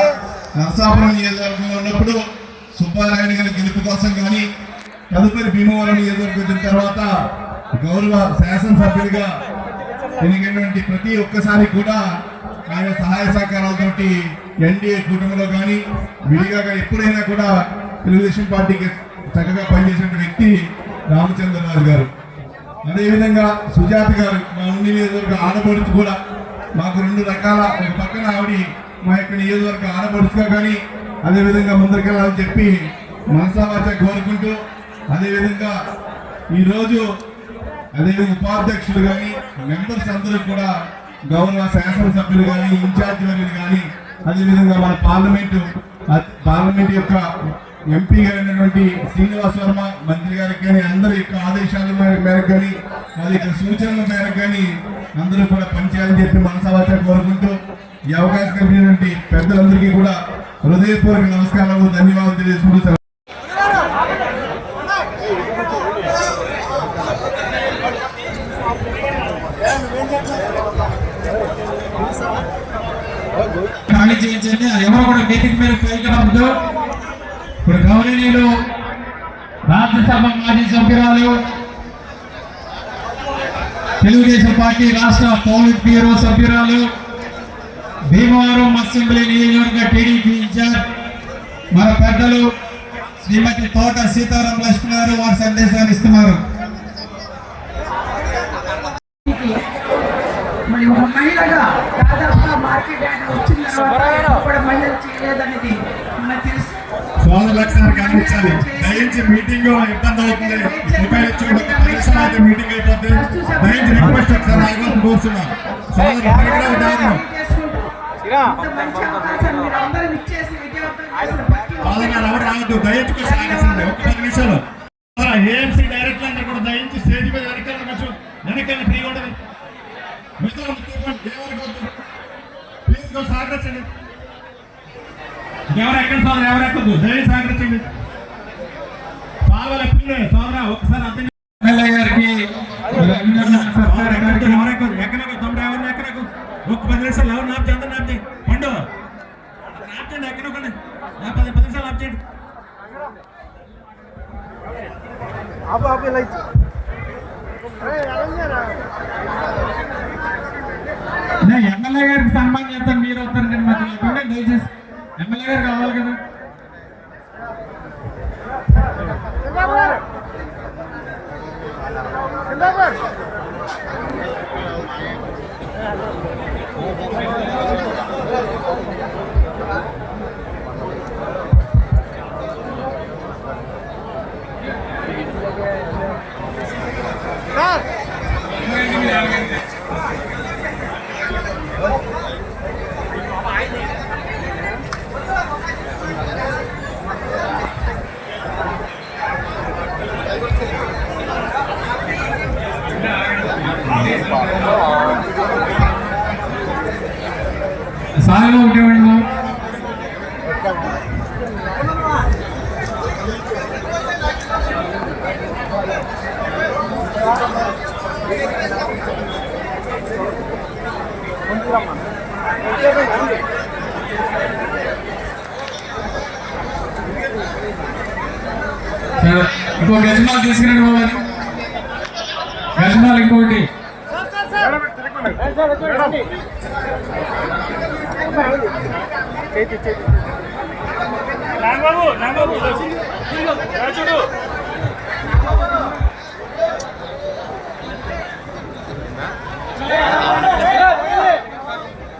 నరసాపురం నియోజకవర్గంలో ఉన్నప్పుడు సుబ్బారాయుడు గారి గెలుపు కోసం కానీ, తదుపరి భీమవరం నియోజకవర్గం వచ్చిన తర్వాత గౌరవ శాసనసభ్యుడిగా ఎన్నికైనటువంటి ప్రతి ఒక్కసారి కూడా ఆయన సహాయ సహకారాలతోటి ఎన్డీఏ కూటమిలో కానీ విడిగా కానీ ఎప్పుడైనా కూడా తెలుగుదేశం పార్టీకి చక్కగా పనిచేసిన వ్యక్తి రామచంద్రరాజు గారు. అదేవిధంగా సుజాత గారు, మా ఉండి నియోజకవర్గ ఆడపడుచు కూడా. మాకు 2 రకాల, ఒక పక్కన ఆవిడ మా యొక్క నియోజకవర్గ ఆడపడుచుగా కానీ, అదేవిధంగా ముందరికెళ్ళాలని చెప్పి మనసావాచ కోరుకుంటూ, అదేవిధంగా ఈరోజు అదేవిధంగా ఉపాధ్యక్షులు కానీ మెంబర్స్ అందరూ కూడా, గౌరవ శాసనసభ్యులు కానీ, ఇన్ఛార్జ్ వర్యులు కానీ, అదేవిధంగా మన పార్లమెంట్ యొక్క ఎంపీ గారైనటువంటి శ్రీనివాస్ వర్మ మంత్రి గారికి కానీ, అందరి యొక్క ఆదేశాల మేరకు కానీ, వాళ్ళ యొక్క సూచనల మేరకు కానీ అందరూ కూడా పనిచేయాలని చెప్పి మనసావాచ కోరుకుంటూ, ఈ అవకాశం కల్పించినటువంటి పెద్దలందరికీ కూడా హృదయపూర్వక నమస్కారాలు, ధన్యవాదాలు తెలియజేసుకుంటూ ఖాళీ చేయించండి. ఎవరు కూడా మీటింగ్ మీద పైకి రావద్దు. ఇప్పుడు గౌరవనీయులు రాజ్యసభ మాజీ సభ్యురాలు, తెలుగుదేశం పార్టీ రాష్ట్ర పోలిట్ బ్యూరో సభ్యురాలు, భీమవరం అసెంబ్లీ నియోజకవర్గ టీడీపీ ఇన్ఛార్జ్ మన పెద్దలు శ్రీమతి తోట సీతారాం లక్ష్మి గారు వారి సందేశాలు ఇస్తున్నారు. మరి ఒక మహిళగా దాదాపుగా మార్కెట్ వచ్చిన తర్వాత కూడా మహిళలు చేయలేదనేది మనకు తెలుసు. సోదరులకు గమనించాలి. దయించి మీటింగ్ ఇబ్బంది అవుతుంది. మీటింగ్ అయిపోతుంది. దయించి రిక్వెస్ట్ ఒకసారి కోరుతున్నాం. రావద్దు, దయించుకు సాగించండి. ఒక 10 నిమిషాలు. ఏఎంసీ డైరెక్టర్ అందరూ కూడా దయించి స్టేజ్ మీద వెనకాల ఫ్రీగా ఉండదు. ప్లీజ్ సహకరించండి. ఎవరు ఎక్కడ సోదరు, ఎవరు ఎక్కదు, దయచేసి సహకరించండి. సోదరా ఒకసారి అర్థం గారికి ఎక్కడెక్కడ తమ్ముడు ఎవరిని ఎక్కడకు ఒక 10 నిమిషాలు ఎవరు నాపి అందరూ నాపి పండు నాపండి. ఎక్కడొకండి 10 నిమిషాలు ఆపేయండి. నేను ఎమ్మెల్యే గారికి సన్మానం చేస్తాను, మీరు వస్తారంటే మధ్యలో దయచేసి ఎమ్మెల్యే గారు కావాలి కదా. సాయిలో ఉండేవాడు ఇంకో గజమాలు తీసుకురండి బాబు, గజమాలు ఇంకోటి.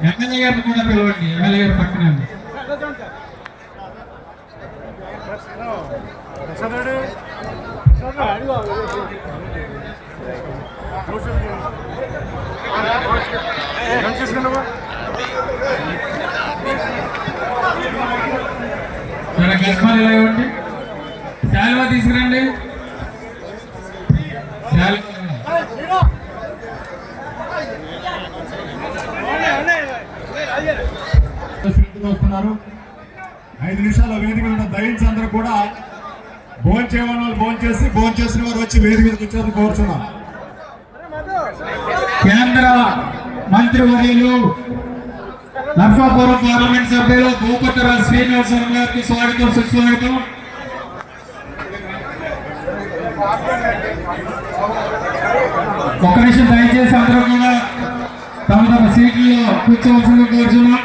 ఎమ్మెల్యే గారిని కూడా పిలవండి, ఎమ్మెల్యే గారు పక్కన. సరే గజమాలు ఇలా ఇవ్వండి, శాలువా తీసుకురండి. వస్తున్నారు. 5 నిమిషాల వేదిక మీద దయించి అందరూ కూడా భోజనం చేయని వాళ్ళు భోజనం చేసిన వారు వచ్చి వేదిక మీదకి వచ్చేందుకు కోరుచున్నాం. కేంద్ర మంత్రివర్యులు నర్సాపురం పార్లమెంట్ సభ్యులు భూపతిరాజు శ్రీనివాసరావు గారికి స్వాగతం, సుస్వాగతం. ఒక్క నిమిషం దయచేసి అందరూ కూడా తమ తమ సీట్లలో కూర్చోవలసిందిగా కోరుచున్నాం.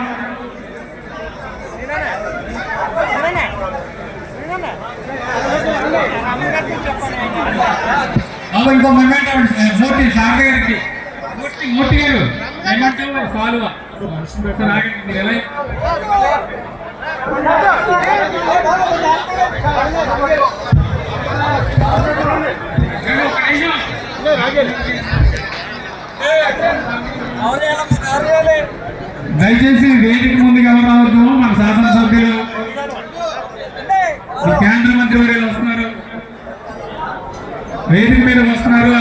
ఇంకో మెమెంటో మూర్తి సార్ గారికి, మూర్తి గారు ఏమంటారు సాల్వా మీరు ఎలా దయచేసి వేదిక ముందుకు ఎవరు రావద్దు. మన శాసనసభ్యులు కేంద్ర మంత్రి వర్యులు వస్తున్నారు, వేదిక మీద వస్తున్నారు.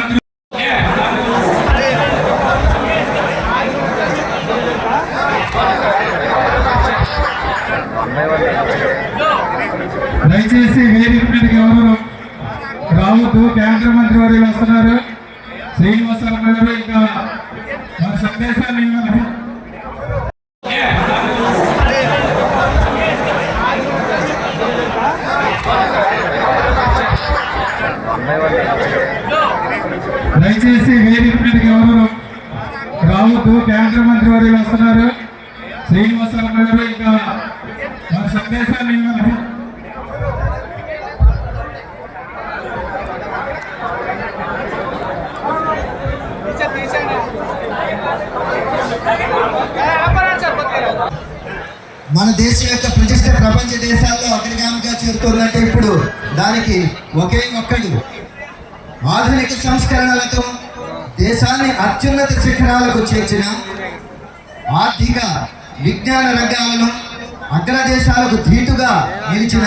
దయచేసి వేదిక మీదకి ఎవరు రావద్దు. కేంద్ర మంత్రి వర్యులు వస్తున్నారు, శ్రీనివాసరావు గారు. ఇంకా మన సందేశాన్ని దయచేసి వేదిక మీదకి ఎవరు రావద్దు. కేంద్ర మంత్రి వర్యులు వస్తున్నారు, శ్రీనివాసరావు గారు. ఇంకా మన సందేశాన్ని మన దేశం యొక్క ప్రతిష్ట ప్రపంచ దేశాల్లో అగ్రగామిగా చేరుతున్నట్టు ఇప్పుడు దానికి ఒకే ఒక్కడు ఆధునిక సంస్కరణలతో దేశాన్ని అత్యున్నత శిఖరాలకు చేర్చిన, ఆర్థిక విజ్ఞాన రంగాలను అగ్రదేశాలకు ధీటుగా నిలిచిన,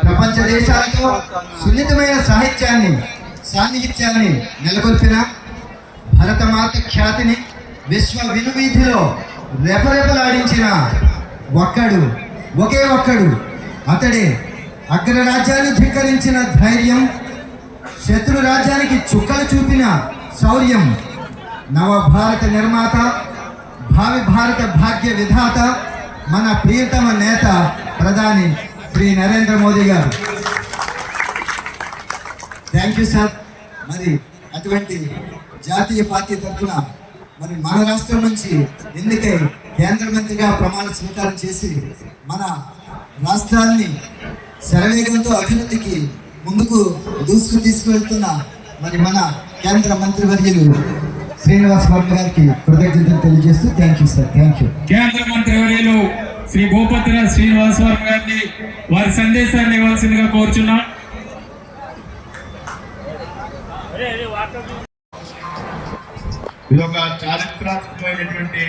ప్రపంచ దేశాలతో సున్నితమైన సాన్నిహిత్యాన్ని నెలకొల్పిన, భరతమాత ఖ్యాతిని విశ్వ వినువీధిలో రెపరెపలాడించిన ఒకే ఒక్కడు అతడే అగ్రరాజ్యాన్ని ధిక్కరించిన ధైర్యం, శత్రు రాజ్యానికి చుక్కలు చూపిన శౌర్యం, నవభారత నిర్మాత, భావి భారత భాగ్య విధాత, మన ప్రియతమ నేత ప్రధాని శ్రీ నరేంద్ర మోదీ గారు. Thank you sir. మరి అటువంటి జాతీయ పార్టీ తరఫున మరి మన రాష్ట్రం నుంచి ఎన్నికై కేంద్ర మంత్రిగా ప్రమాణ స్వీకారం చేసి మన రాష్ట్రాన్ని శరవేగంతో అభివృద్ధికి ముందుకు దూసుకు తీసుకువెళ్తున్న మరి మన కేంద్ర మంత్రివర్యులు శ్రీనివాస్ వర్మ గారికి కృతజ్ఞతలు తెలియజేస్తూ thank you sir. Thank you. కేంద్ర మంత్రివర్యులు శ్రీ భూపతిరాజ్ శ్రీనివాస్ వర్మ గారిని వారి సందేశాన్ని ఇవ్వాల్సిందిగా కోరుచున్నాం. ఇది ఒక చారిత్రాత్మకమైనటువంటి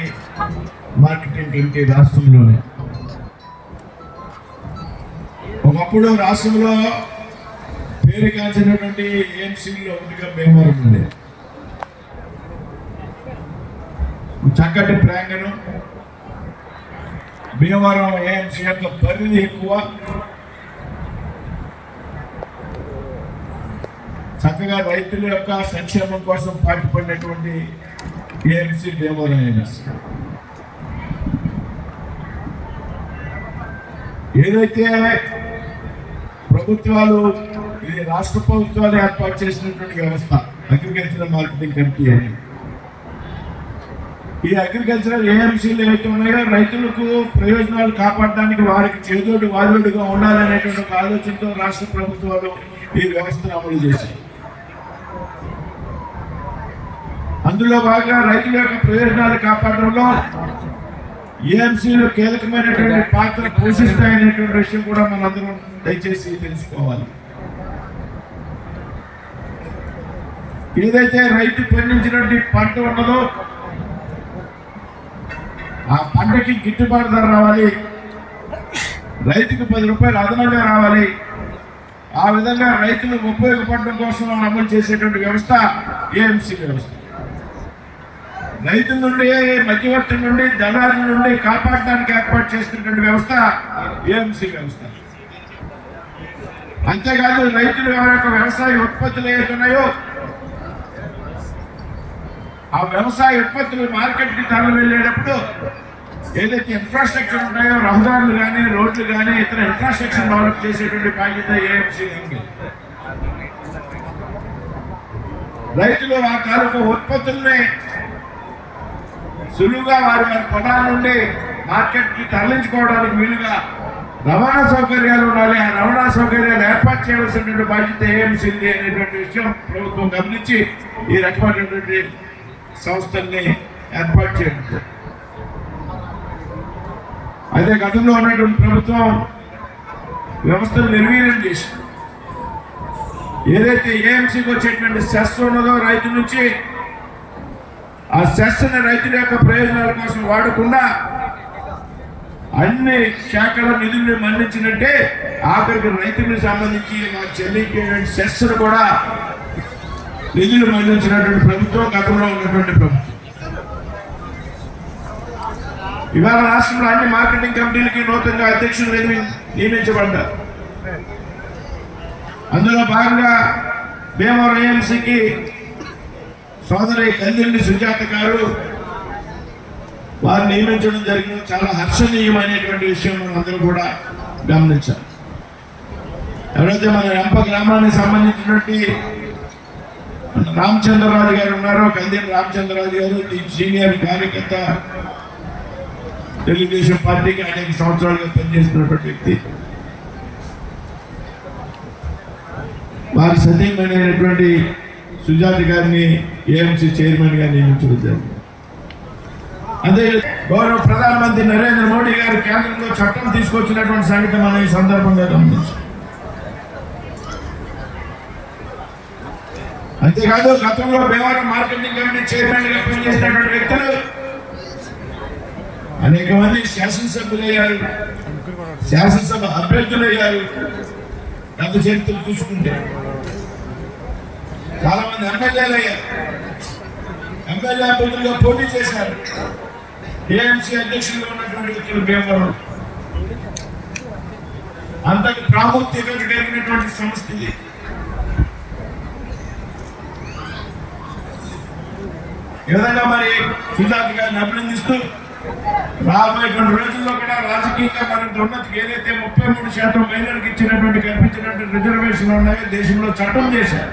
మార్కెటింగ్ రాష్ట్రంలోనే. ఒకప్పుడు రాష్ట్రంలో పేరుగాంచినటువంటి ఏఎంసీలో ఒకటిగా భీమవరం ఉంది. చక్కటి ప్రాంగణం, భీమవరం ఏఎంసీ యొక్క పరిధి ఎక్కువ, చక్కగా రైతుల యొక్క సంక్షేమం కోసం పాటుపడినటువంటి ఏఎంసీ భీమవరం ఏఎంసీ. ఏదైతే ప్రభుత్వాలు, ఇది రాష్ట్ర ప్రభుత్వాలు ఏర్పాటు చేసినటువంటి వ్యవస్థ అగ్రికల్చరల్ మార్కెటింగ్ కమిటీ అని, ఈ అగ్రికల్చరల్ ఏఎంసీలు ఏవైతే ఉన్నాయో రైతులకు ప్రయోజనాలు కాపాడడానికి వారికి చేదోడు వాదోడుగా ఉండాలనేటువంటి ఒక ఆలోచనతో రాష్ట్ర ప్రభుత్వాలు ఈ వ్యవస్థను అమలు చేశాయి. అందులో భాగంగా రైతుల యొక్క ప్రయోజనాలు కాపాడడంలో ఏఎంసీలు కీలకమైనటువంటి పాత్ర పోషిస్తాయనేటువంటి విషయం కూడా మనందరం దయచేసి తెలుసుకోవాలి. ఏదైతే రైతు పండించినటువంటి పంట ఉన్నదో ఆ పంటకి గిట్టుబాటు ధర రావాలి, రైతుకు 10 రూపాయలు అదనంగా రావాలి. ఆ విధంగా రైతులకు ఉపయోగపడడం కోసం అమలు చేసేటువంటి వ్యవస్థ ఏఎంసీ వ్యవస్థ. రైతుల నుండి, మధ్యవర్తి నుండి, దళారుల నుండి కాపాడడానికి ఏర్పాటు చేస్తున్నటువంటి వ్యవస్థ ఏఎంసీ వ్యవస్థ. అంతేకాదు రైతులు ఎవరి యొక్క వ్యవసాయ ఉత్పత్తులు ఏవైతున్నాయో ఆ వ్యవసాయ ఉత్పత్తులు మార్కెట్కి తరలి వెళ్ళేటప్పుడు ఏదైతే ఇన్ఫ్రాస్ట్రక్చర్ ఉంటాయో, రహదారులు కానీ, రోడ్లు కానీ, ఇతర ఇన్ఫ్రాస్ట్రక్చర్ డెవలప్ చేసేటువంటి బాధ్యత ఏఎంసీ ఉంది. రైతులు ఆ తాలూకు ఉత్పత్తుల్ని సులువుగా వారి పొలాల నుండి మార్కెట్కి తరలించుకోవడానికి వీలుగా రవాణా సౌకర్యాలు ఉండాలి. ఆ రవాణా సౌకర్యాలు ఏర్పాటు చేయవలసినటువంటి బాధ్యత ఏఎంసీది అనేటువంటి విషయం ప్రభుత్వం గమనించి ఈ రకమైనటువంటి సంస్థల్ని ఏర్పాటు చేయడం. అయితే గతంలో ఉన్నటువంటి ప్రభుత్వం వ్యవస్థను నిర్వీర్యం చేసి ఏదైతే ఏఎంసీకి వచ్చేటువంటి సెస్ ఉన్నదో రైతు నుంచి, ఆ సెస్ని రైతుల యొక్క ప్రయోజనాల కోసం వాడకుండా అన్ని శాఖల నిధులను మళ్లించినట్టే ఆఖరికి రైతులకు సంబంధించి చెల్లించేటువంటి సెస్ను కూడా నిధులు మళ్లించినటువంటి ప్రభుత్వం గతంలో ఉన్నటువంటి ప్రభుత్వం. ఇవాళ రాష్ట్రంలో అన్ని మార్కెటింగ్ కమిటీలకి నూతనంగా అధ్యక్షులు నియమించబడ్డారు. అందులో భాగంగా భీమవరం ఏఎంసీకి సోదరి కందిండి సుజాత గారు వారు నియమించడం జరిగింది. చాలా హర్షణీయమైనటువంటి విషయం మనం అందరూ కూడా గమనించాలి. ఎవరైతే మన రంప గ్రామానికి సంబంధించినటువంటి రామచంద్రరాజు గారు ఉన్నారో, కందిండి రామచంద్రరాజు గారు సీనియర్ కార్యకర్త, తెలుగుదేశం పార్టీకి అనేక సంవత్సరాలుగా పనిచేస్తున్నటువంటి వ్యక్తి. వారి సతీమైనటువంటి సుజాత గారిని ఏఎంసీ చైర్మన్ గా నియమించడం జరిగింది. అదే గౌరవ ప్రధానమంత్రి నరేంద్ర మోడీ గారు కేంద్రంలో చట్టం తీసుకొచ్చినటువంటి సంగతి మనం ఈ సందర్భంగా గమనించాం. అంతేకాదు గతంలో భీమవరం మార్కెటింగ్ కమిటీ చైర్మన్ గా పనిచేసినటువంటి వ్యక్తులు అనేక మంది శాసనసభ్యులయ్యారు, శాసనసభ అభ్యర్థులయ్యారు. గత చరిత్రలు చూసుకుంటే చాలా మంది ఎమ్మెల్యేలు అయ్యారు, ఎమ్మెల్యే అభ్యర్థులుగా పోటీ చేశారు. ఏఎంసీ అధ్యక్షులుగా ఉన్నటువంటి వ్యక్తులు భీమవరం అంతటి ప్రాముఖ్యత కలిగినటువంటి సంస్థ ఇది. ఈ విధంగా మరి సుజాత గారిని అభినందిస్తూ రాబోయేటువంటి రోజుల్లో కూడా రాజకీయంగా మరింత ఉన్నతికి ఏదైతే 33% మహిళలకు ఇచ్చినటువంటి కల్పించినటువంటి రిజర్వేషన్లు ఉన్నాయో దేశంలో చట్టం చేశారు.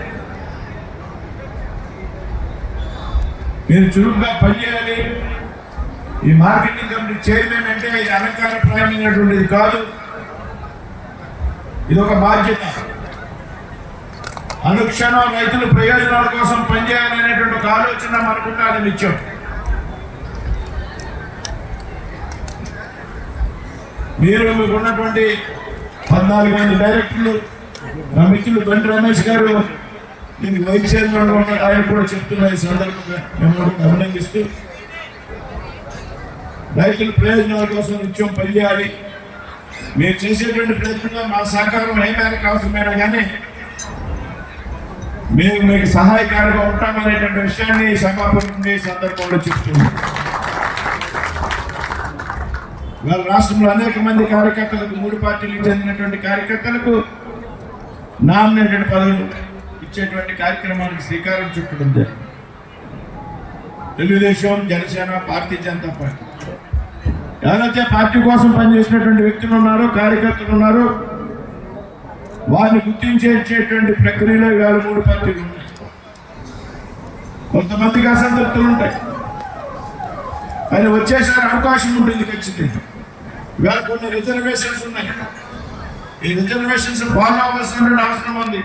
మీరు చురుగ్గా పనిచేయాలి. ఈ మార్కెటింగ్ కమిటీ చైర్మన్ అంటే ఇది అలంకారప్రాయమైనటువంటిది కాదు, ఇది ఒక బాధ్యత. అనుక్షణం రైతుల ప్రయోజనాల కోసం పనిచేయాలనేటువంటి ఒక ఆలోచన మనకుంటే అది నిత్యం. మీరు ఉన్నటువంటి 14 మంది డైరెక్టర్లు, నా మిత్రులు బండి రమేష్ గారు దీనికి వైస్ చైర్మన్ ఉన్నారు, ఆయన కూడా చెప్తున్న ఈ సందర్భంగా మిమ్మల్ని అభినందిస్తూ, రైతుల ప్రయోజనాల కోసం నిత్యం పనిచేయాలి. మీరు చేసేటువంటి ప్రయత్నంలో మా సహకారం ఏ మేరకు అవసరమైనా కానీ మేము మీకు సహాయకారిగా ఉంటామనేటువంటి విషయాన్ని సభాపతి సందర్భంలో చెప్తున్నాం. వాళ్ళ రాష్ట్రంలో అనేక మంది కార్యకర్తలకు, 3 పార్టీలకు చెందినటువంటి కార్యకర్తలకు నామినేటెడ్ పదవులు ఇచ్చేటువంటి కార్యక్రమానికి శ్రీకారం చుట్టడం జరిగింది. తెలుగుదేశం, జనసేన, భారతీయ జనతా పార్టీ ఎవరైతే పార్టీ కోసం పనిచేసినటువంటి వ్యక్తులు ఉన్నారో, కార్యకర్తలు ఉన్నారో, వారిని గుర్తించేటువంటి ప్రక్రియలో ఇవాళ 3 పార్టీలు ఉన్నాయి. కొంతమందికి అసంతృప్తులు ఉంటాయి, ఆయన వచ్చేసారి అవకాశం ఉంటుంది ఖచ్చితంగా. ఇవాళ కొన్ని రిజర్వేషన్స్ ఉన్నాయి, ఈ రిజర్వేషన్స్ ఫాలో అవ్వాల్సిన అవసరం ఉంది.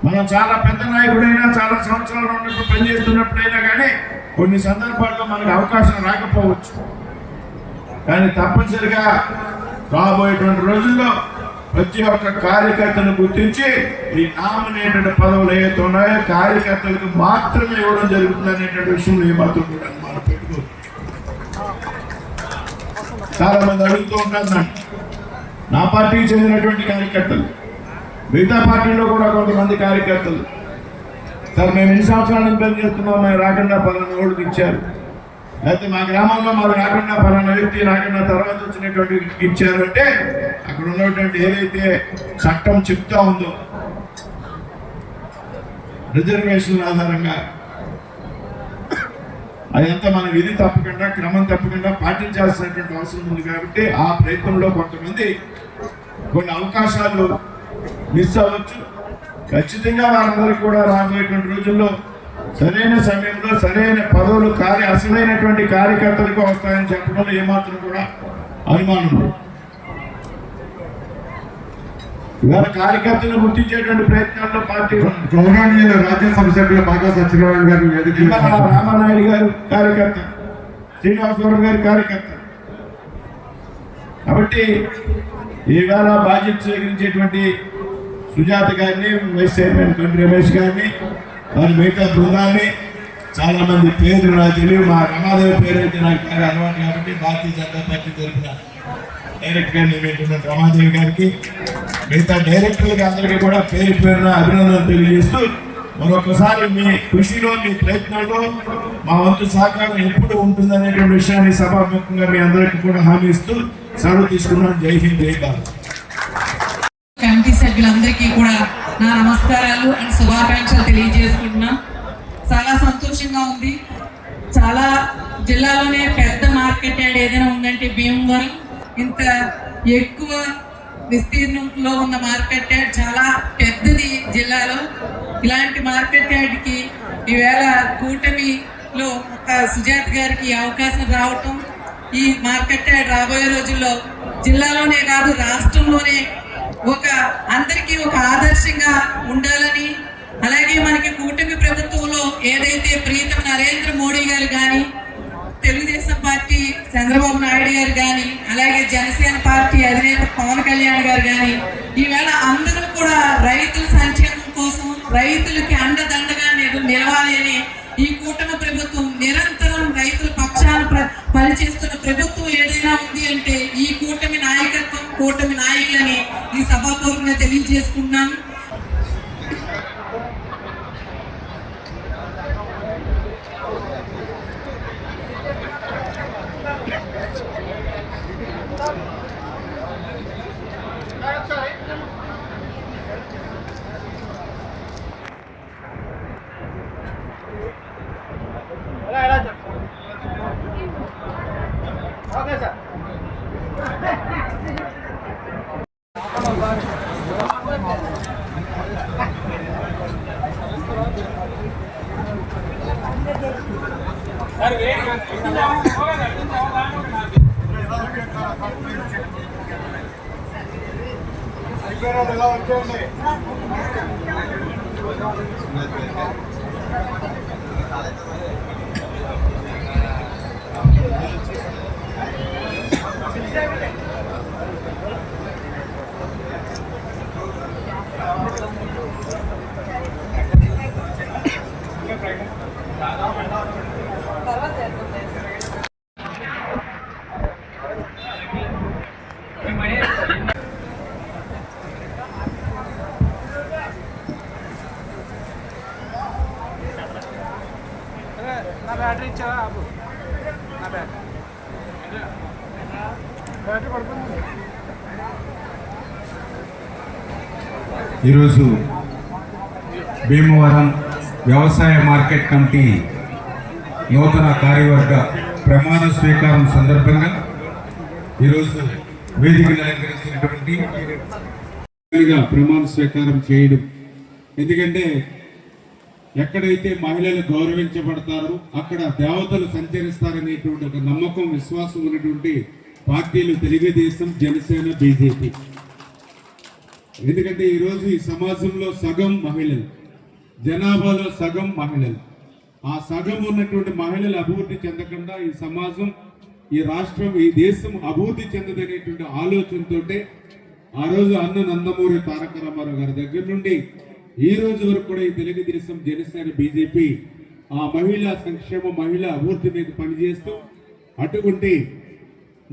మనం చాలా పెద్ద నాయకుడైనా, చాలా సంవత్సరాలు ఉన్నప్పుడు పనిచేస్తున్నప్పుడైనా కానీ కొన్ని సందర్భాల్లో మనకు అవకాశం రాకపోవచ్చు. కానీ తప్పనిసరిగా రాబోయేటువంటి రోజుల్లో ప్రతి ఒక్క కార్యకర్తను గుర్తించి ఈ నామినేటెడ్ పదవులు ఏవైతే ఉన్నాయో కార్యకర్తలకు మాత్రమే ఇవ్వడం జరుగుతుంది అనేటువంటి విషయంలో ఏమాత్రం కూడా మనం పెట్టుకోవచ్చు. చాలా మంది అడుగుతూ ఉంటారు, నా పార్టీకి చెందినటువంటి కార్యకర్తలు, మిగతా పార్టీలో కూడా కొంతమంది కార్యకర్తలు, సార్ మేము ఎన్ని సంవత్సరాల నుంచి పనిచేస్తున్నాం, మేము రాకుండా పలానా ఓడికి ఇచ్చారు, అయితే మా గ్రామంలో మాకు రాకుండా పలానా వ్యక్తి రాకుండా తర్వాత వచ్చినటువంటి ఇచ్చారు అంటే అక్కడ ఉన్నటువంటి ఏదైతే చట్టం చెప్తా ఉందో రిజర్వేషన్ల ఆధారంగా అదంతా మన విధి తప్పకుండా, క్రమం తప్పకుండా పాటించాల్సినటువంటి అవసరం ఉంది. కాబట్టి ఆ ప్రయత్నంలో కొంతమంది కొన్ని అవకాశాలు మిస్ అవ్వచ్చు. ఖచ్చితంగా వారందరికీ కూడా రాబోయేటువంటి రోజుల్లో సరైన సమయంలో సరైన పదవులు అసలైనటువంటి కార్యకర్తలకు వస్తాయని చెప్పడంలో ఏమాత్రం కూడా అనుమానం లేదు. ఇవాళ కార్యకర్తలను గుర్తించేటువంటి ప్రయత్నాల్లో పార్టీ గౌరవనీయులు రాజ్యసభ సభ్యులు బాగా సత్యనారాయణ గారు, రామానాయుడు గారు కార్యకర్త, శ్రీనివాసరావు గారి కార్యకర్త. కాబట్టి ఈవేళ బాధ్యత స్వీకరించేటువంటి సుజాత గారిని, వైస్ చైర్మన్ బండి రమేష్ గారిని, వారి మిగతా బృందాన్ని, చాలా మంది పేర్లు నాకు తెలియదు, మా రమాదేవి పేరు అయితే నాకు బాగా అలవాటు కాబట్టి భారతీయ జనతా పార్టీ తరఫున డైరెక్ట్గా నియమించిన రమాదేవి గారికి, మిగతా డైరెక్టర్లకి అందరికీ కూడా పేరు పేరున అభినందనలు తెలియజేస్తూ మరొకసారి మీ కృషిలో, మీ ప్రయత్నంలో మా వంతు సహకారం ఎప్పుడు ఉంటుందనేటువంటి విషయాన్ని సభాముఖంగా మీ అందరికీ కూడా హామీ ఇస్తూ సెలవు తీసుకున్నాను. జై హింద్, జై భారత్. కమిటీ సభ్యులందరికీ కూడా నా నమస్కారాలు అండ్ శుభాకాంక్షలు తెలియజేసుకుంటున్నాం. చాలా సంతోషంగా ఉంది. చాలా జిల్లాలోనే పెద్ద మార్కెట్ యార్డ్ ఏదైనా ఉందంటే భీమవరం. ఇంత ఎక్కువ విస్తీర్ణంలో ఉన్న మార్కెట్ యార్డ్ చాలా పెద్దది జిల్లాలో. ఇలాంటి మార్కెట్ యార్డ్కి ఈవేళ కూటమిలో ఒక సుజాత గారికి అవకాశం రావటం, ఈ మార్కెట్ యార్డ్ రాబోయే రోజుల్లో జిల్లాలోనే కాదు రాష్ట్రంలోనే అందరికీ ఒక ఆదర్శంగా ఉండాలని, అలాగే మనకి కూటమి ప్రభుత్వంలో ఏదైతే ప్రీతం నరేంద్ర మోడీ గారు కానీ, తెలుగుదేశం పార్టీ చంద్రబాబు నాయుడు గారు కానీ, అలాగే జనసేన పార్టీ అధినేత పవన్ కళ్యాణ్ గారు కానీ, ఈవేళ అందరూ కూడా రైతుల సంక్షేమం కోసం, రైతులకి అండదండగా నిలవాలి అని ఈ కూటమి ప్రభుత్వం నిరంతరం రైతుల పక్షాన పనిచేస్తున్న ప్రభుత్వం ఏదైనా ఉంది అంటే ఈ కూటమి నాయకత్వం, కూటమి నాయకులని ఈ సభాపూర్వకంగా తెలియజేసుకున్నాను. Okay sir. ఈరోజు భీమవరం వ్యవసాయ మార్కెట్ కమిటీ నూతన కార్యవర్గ ప్రమాణ స్వీకారం సందర్భంగా ఈరోజు వేదికను అలంకరించినటువంటి ప్రమాణ స్వీకారం చేయడం. ఎందుకంటే ఎక్కడైతే మహిళలు గౌరవించబడతారో అక్కడ దేవతలు సంచరిస్తారనేటువంటి ఒక నమ్మకం, విశ్వాసం ఉన్నటువంటి పార్టీలు తెలుగుదేశం, జనసేన, బీజేపీ. ఎందుకంటే ఈరోజు ఈ సమాజంలో సగం మహిళలు, జనాభాలో సగం మహిళలు. ఆ సగం ఉన్నటువంటి మహిళలు అభివృద్ధి చెందకుండా ఈ సమాజం, ఈ రాష్ట్రం, ఈ దేశం అభివృద్ధి చెందదనేటువంటి ఆలోచనతో ఆ రోజు అన్న నందమూరి తారక రామారావు గారి దగ్గర నుండి ఈ రోజు వరకు కూడా ఈ తెలుగుదేశం, జనసేన, బీజేపీ ఆ మహిళా సంక్షేమ, మహిళా అభివృద్ధి మీద పనిచేస్తూ అటువంటి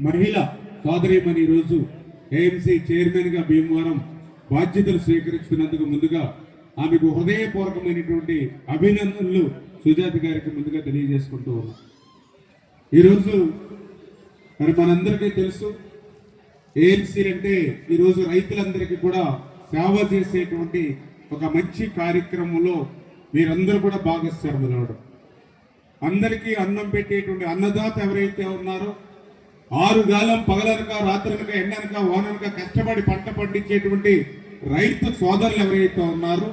మహిళ సోదరిమణి ఈరోజు ఏఎంసీ చైర్మన్గా భీమవరం బాధ్యతలు స్వీకరిస్తున్నందుకు ముందుగా ఆమెకు హృదయపూర్వకమైనటువంటి అభినందనలు సుజాత గారికి ముందుగా తెలియజేసుకుంటూ ఉన్నాం. ఈరోజు మరి మనందరికీ తెలుసు, ఏఎంసీ అంటే ఈరోజు రైతులందరికీ కూడా సేవ చేసేటువంటి ఒక మంచి కార్యక్రమంలో మీరందరూ కూడా భాగస్వాములు అవడం. అందరికీ అన్నం పెట్టేటువంటి అన్నదాత ఎవరైతే ఉన్నారో, ఆరుగాలం పగలనక, రాత్రనక, ఎండనక, వాననక కష్టపడి పంట పండించేటువంటి రైతు సోదరులు ఎవరైతే ఉన్నారో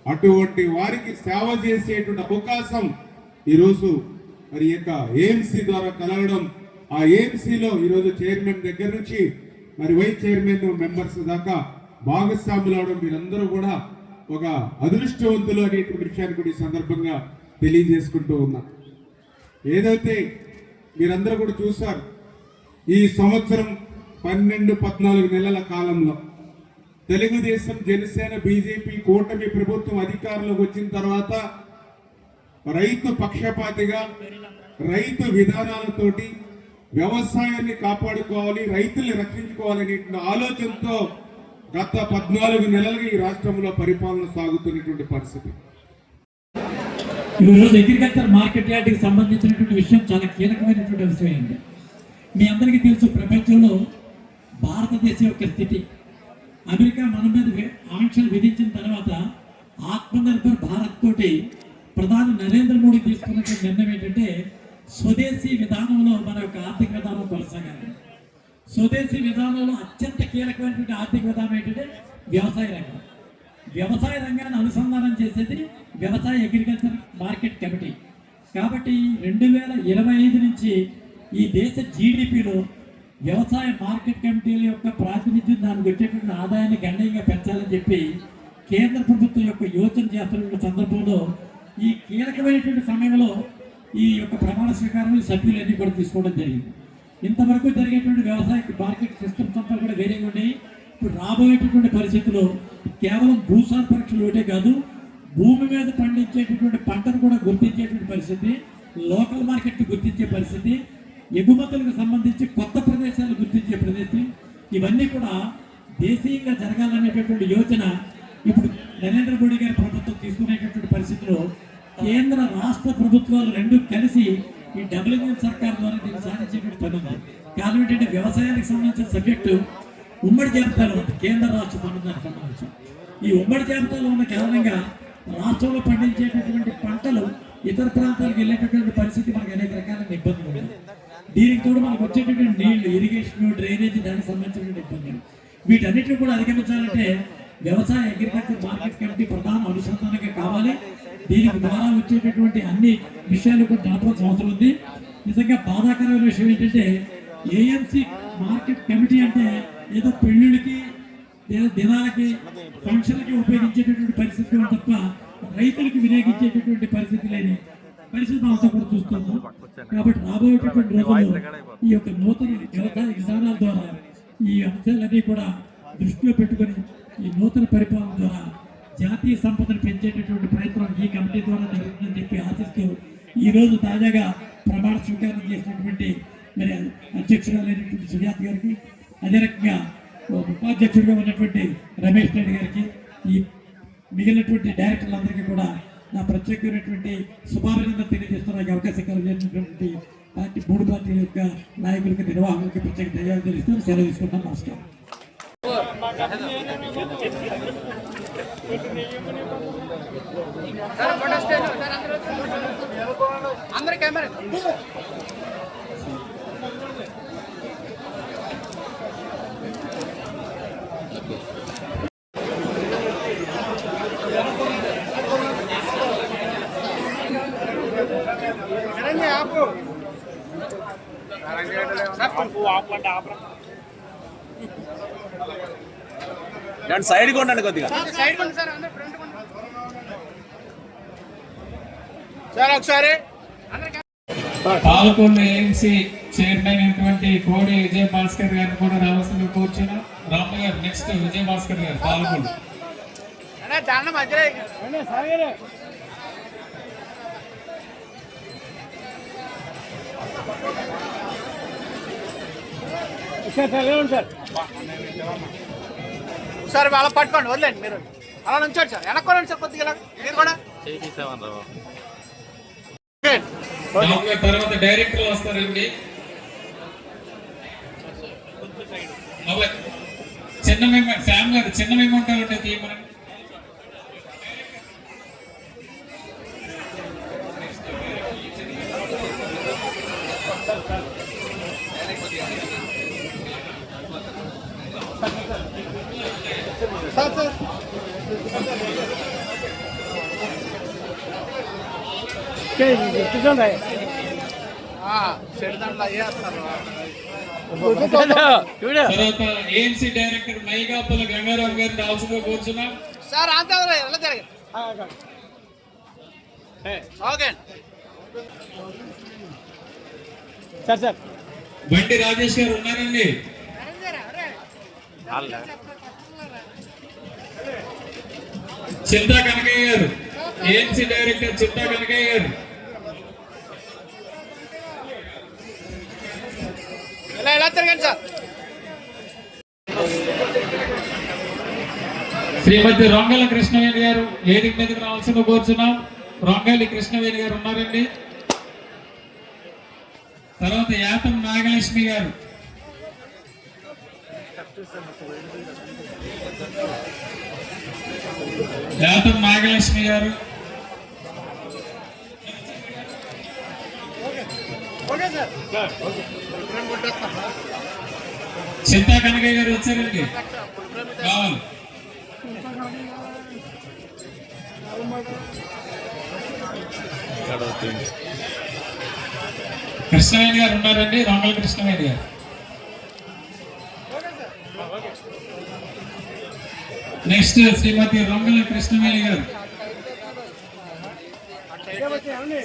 అటువంటి వారికి సేవ చేసేటువంటి అవకాశం ఈరోజు మరి యొక్క ఏఎంసీ ద్వారా కలగడం. ఆ ఏఎంసీలో ఈరోజు చైర్మన్ దగ్గర నుంచి మరి వైస్ చైర్మన్ మెంబర్స్ దాకా భాగస్వాములు అవడం మీరందరూ కూడా ఒక అదృష్టవంతులు అనేటువంటి విషయాన్ని కూడా ఈ సందర్భంగా తెలియజేసుకుంటూ ఉన్నా. ఏదైతే మీరందరూ కూడా చూశారు, ఈ సంవత్సరం 12-14 నెలల కాలంలో తెలుగుదేశం, జనసేన, బీజేపీ కూటమి ప్రభుత్వం అధికారంలోకి వచ్చిన తర్వాత రైతు పక్షపాతిగా, రైతు విధానాలతోటి వ్యవసాయాన్ని కాపాడుకోవాలి, రైతుల్ని రక్షించుకోవాలనే ఆలోచనతో గత 14 నెలలుగా ఈ రాష్ట్రంలో పరిపాలన సాగుతున్నటువంటి పరిస్థితి. ఈరోజు అగ్రికల్చర్ మార్కెట్ యార్డ్కి సంబంధించినటువంటి విషయం చాలా కీలకమైనటువంటి విషయం ఏంటి. మీ అందరికీ తెలుసు, ప్రపంచంలో భారతదేశం యొక్క స్థితి. అమెరికా మన మీద ఆంక్షలు విధించిన తర్వాత ఆత్మనిర్భర్ భారత్ తోటి ప్రధాని నరేంద్ర మోడీ తీసుకున్నటువంటి నిర్ణయం ఏంటంటే స్వదేశీ విధానంలో మన యొక్క ఆర్థిక విధానం కొనసాగాలి. స్వదేశీ విధానంలో అత్యంత కీలకమైనటువంటి ఆర్థిక విధానం ఏంటంటే వ్యవసాయ రంగం. వ్యవసాయ రంగాన్ని అనుసంధానం చేసేది వ్యవసాయ అగ్రికల్చర్ మార్కెట్ కమిటీ. కాబట్టి 2025 నుంచి ఈ దేశ జీడిపిలో వ్యవసాయ మార్కెట్ కమిటీల యొక్క ప్రాతినిధ్యం, దానికి వచ్చేటువంటి ఆదాయాన్ని గణనీయంగా పెంచాలని చెప్పి కేంద్ర ప్రభుత్వం యొక్క యోచన చేస్తున్న సందర్భంలో ఈ కీలకమైనటువంటి సమయంలో ఈ యొక్క ప్రమాణ స్వీకారం సభ్యులన్నీ కూడా తీసుకోవడం జరిగింది. ఇంతవరకు జరిగేటువంటి వ్యవసాయ మార్కెట్ సిస్టమ్స్ అంతా కూడా వేరేగా ఉన్నాయి. ఇప్పుడు రాబోయేటటువంటి పరిస్థితుల్లో కేవలం భూసార పరీక్షలు ఒకటే కాదు, భూమి మీద పండించేటటువంటి పంటను కూడా గుర్తించేటువంటి పరిస్థితి, లోకల్ మార్కెట్ గుర్తించే పరిస్థితి, ఎగుమతులకు సంబంధించి కొత్త ప్రదేశాలు గుర్తించే ప్రదేశం, ఇవన్నీ కూడా దేశీయంగా జరగాలనేటటువంటి యోచన ఇప్పుడు నరేంద్ర మోడీ గారి ప్రభుత్వం తీసుకునేటటువంటి పరిస్థితిలో కేంద్ర రాష్ట్ర ప్రభుత్వాలు రెండు కలిసి ఈ డబుల్ ఇంజిన్ సర్కార్ ద్వారా దీన్ని సాధించేటువంటి పని ఉంది. కారణం ఏంటంటే వ్యవసాయానికి సంబంధించిన సబ్జెక్టు ఉమ్మడి జాబితాలో ఉంది, కేంద్ర రాష్ట్ర సంబంధానికి సంబంధించి. ఈ ఉమ్మడి జాబితాలో ఉన్న కారణంగా రాష్ట్రంలో పండించేటటువంటి పంటలు ఇతర ప్రాంతాలకు వెళ్ళేటటువంటి పరిస్థితి మనకు అనేక రకాలైన ఇబ్బందులు ఉన్నాయి. దీనికి కూడా మనకు వచ్చేటటువంటి నీళ్లు, ఇరిగేషన్, డ్రైనేజ్, దానికి సంబంధించినటువంటి ఇబ్బందులు, వీటన్నిటిని కూడా అధిగమించాలంటే వ్యవసాయ అగ్రికల్చర్ మార్కెట్ కమిటీ ప్రధాన అనుసంధానంగా కావాలి. దీనికి ద్వారా వచ్చేటటువంటి అన్ని విషయాలు కూడా నడపాల్సిన అవసరం ఉంది. నిజంగా బాధాకరమైన విషయం ఏంటంటే ఏఎంసీ మార్కెట్ కమిటీ అంటే ఏదో పెళ్లిళ్ళకి దినాలకి ఫంక్షన్లకి ఉపయోగించేటటువంటి పరిస్థితి తప్ప రైతులకు వినియోగించేటటువంటి పరిస్థితి లేని పరిస్థితి అంతా కూడా చూస్తున్నాం. కాబట్టి రాబోయేటటువంటి రోజుల్లో ఈ యొక్క నూతన వ్యవసాయ విధానాల ద్వారా ఈ అంశాలన్నీ కూడా దృష్టిలో పెట్టుకొని ఈ నూతన పరిపాలన ద్వారా జాతీయ సంపదను పెంచేటటువంటి ప్రయత్నం ఈ కమిటీ ద్వారా జరుగుతుందని చెప్పి ఆశిస్తూ ఈరోజు తాజాగా ప్రమాణ స్వీకారం చేసినటువంటి మరి అధ్యక్షురాలైనటువంటి సుజాత గారికి, అదే రకంగా ఉపాధ్యక్షుడిగా ఉన్నటువంటి రమేష్ రెడ్డి గారికి, ఈ మిగిలినటువంటి డైరెక్టర్లందరికీ కూడా నా ప్రత్యేకమైనటువంటి శుభాభినందన తెలియజేస్తున్న అవకాశం కలిగినటువంటి పార్టీ 3 పార్టీల యొక్క నాయకులకి, నిర్వాహకులకి ప్రత్యేక ధన్యవాదాలు తెలుస్తూ సెలవు తీసుకుంటాం. నమస్కారం. సైడ్ కొండండి కొద్దిగా సార్ ఒకసారి. పాలకొల్లు ఏఎంసీ చైర్మన్ అయినటువంటి కోడి విజయ భాస్కర్ గారిని కూడా రావాల్సిందిగా కూర్చున్నాం. రామ గారు నెక్స్ట్ విజయ భాస్కర్ గారు పాలకొల్లు. సార్ అలా పట్టుకోండి, వదిలేండి. మీరు అలా నుంచోండి సార్, వెనక్కోండి సార్ కొద్దిగా. మీరు కూడా తర్వాత డైరెక్టర్లు వస్తారండి. చిన్న మేము శామ్ గారు చిన్న మేము ఉంటారంటే తీయమని. తర్వాత ఏఎంసీ డైరెక్టర్ మైగాపల్లి గంగారావు గారిని రావాల్సిందిగా కూర్చున్నాం. సార్ సార్ బండి రాజేష్ గారు ఉన్నారండి. చింతా కనకయ్య గారు, ఏఎంసీ డైరెక్టర్ చింతా కనకయ్య గారు. ఎలా తిరగండి సార్. శ్రీమతి రొంగల కృష్ణవేణి గారు వేదిక మీదకి రావాల్సిందిగా కోరుచున్నాం. రొంగలి కృష్ణవేణి గారు ఉన్నారండి. తర్వాత యాతం నాగలక్ష్మి గారు, యాతం నాగలక్ష్మి గారు. చింతా కనకయ్య గారు వచ్చారండి, కావాలి. కృష్ణవేణి గారు ఉన్నారండి, రొంగల కృష్ణవేణి గారు. నెక్స్ట్ శ్రీమతి రొంగల కృష్ణవేణి గారు.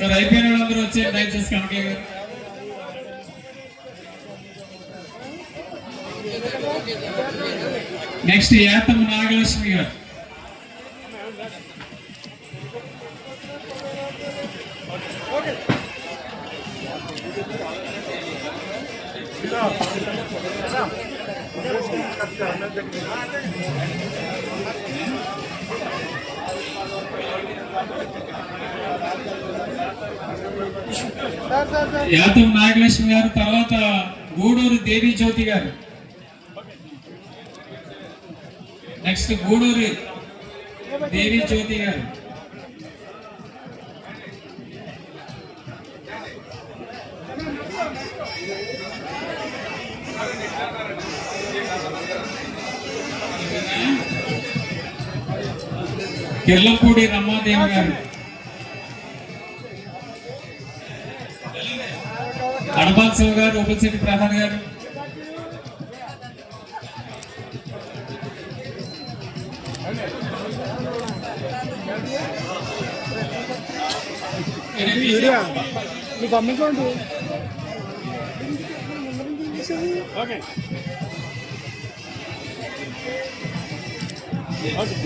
సార్ అయిపోయిన వాళ్ళందరూ వచ్చారు దయచేసి. కనకయ్య గారు, నెక్స్ట్ యాతం నాగలక్ష్మి గారు. యాతం నాగలక్ష్మి గారు. తర్వాత గూడూరు దేవి జ్యోతి గారు. నెక్స్ట్ గూడూరు దేవి జ్యోతి గారు. కిర్లంపూడి రమాదేవి గారు. అడబాల్ శివ గారు, ఉపశెట్టి ప్రధాన్ గారు.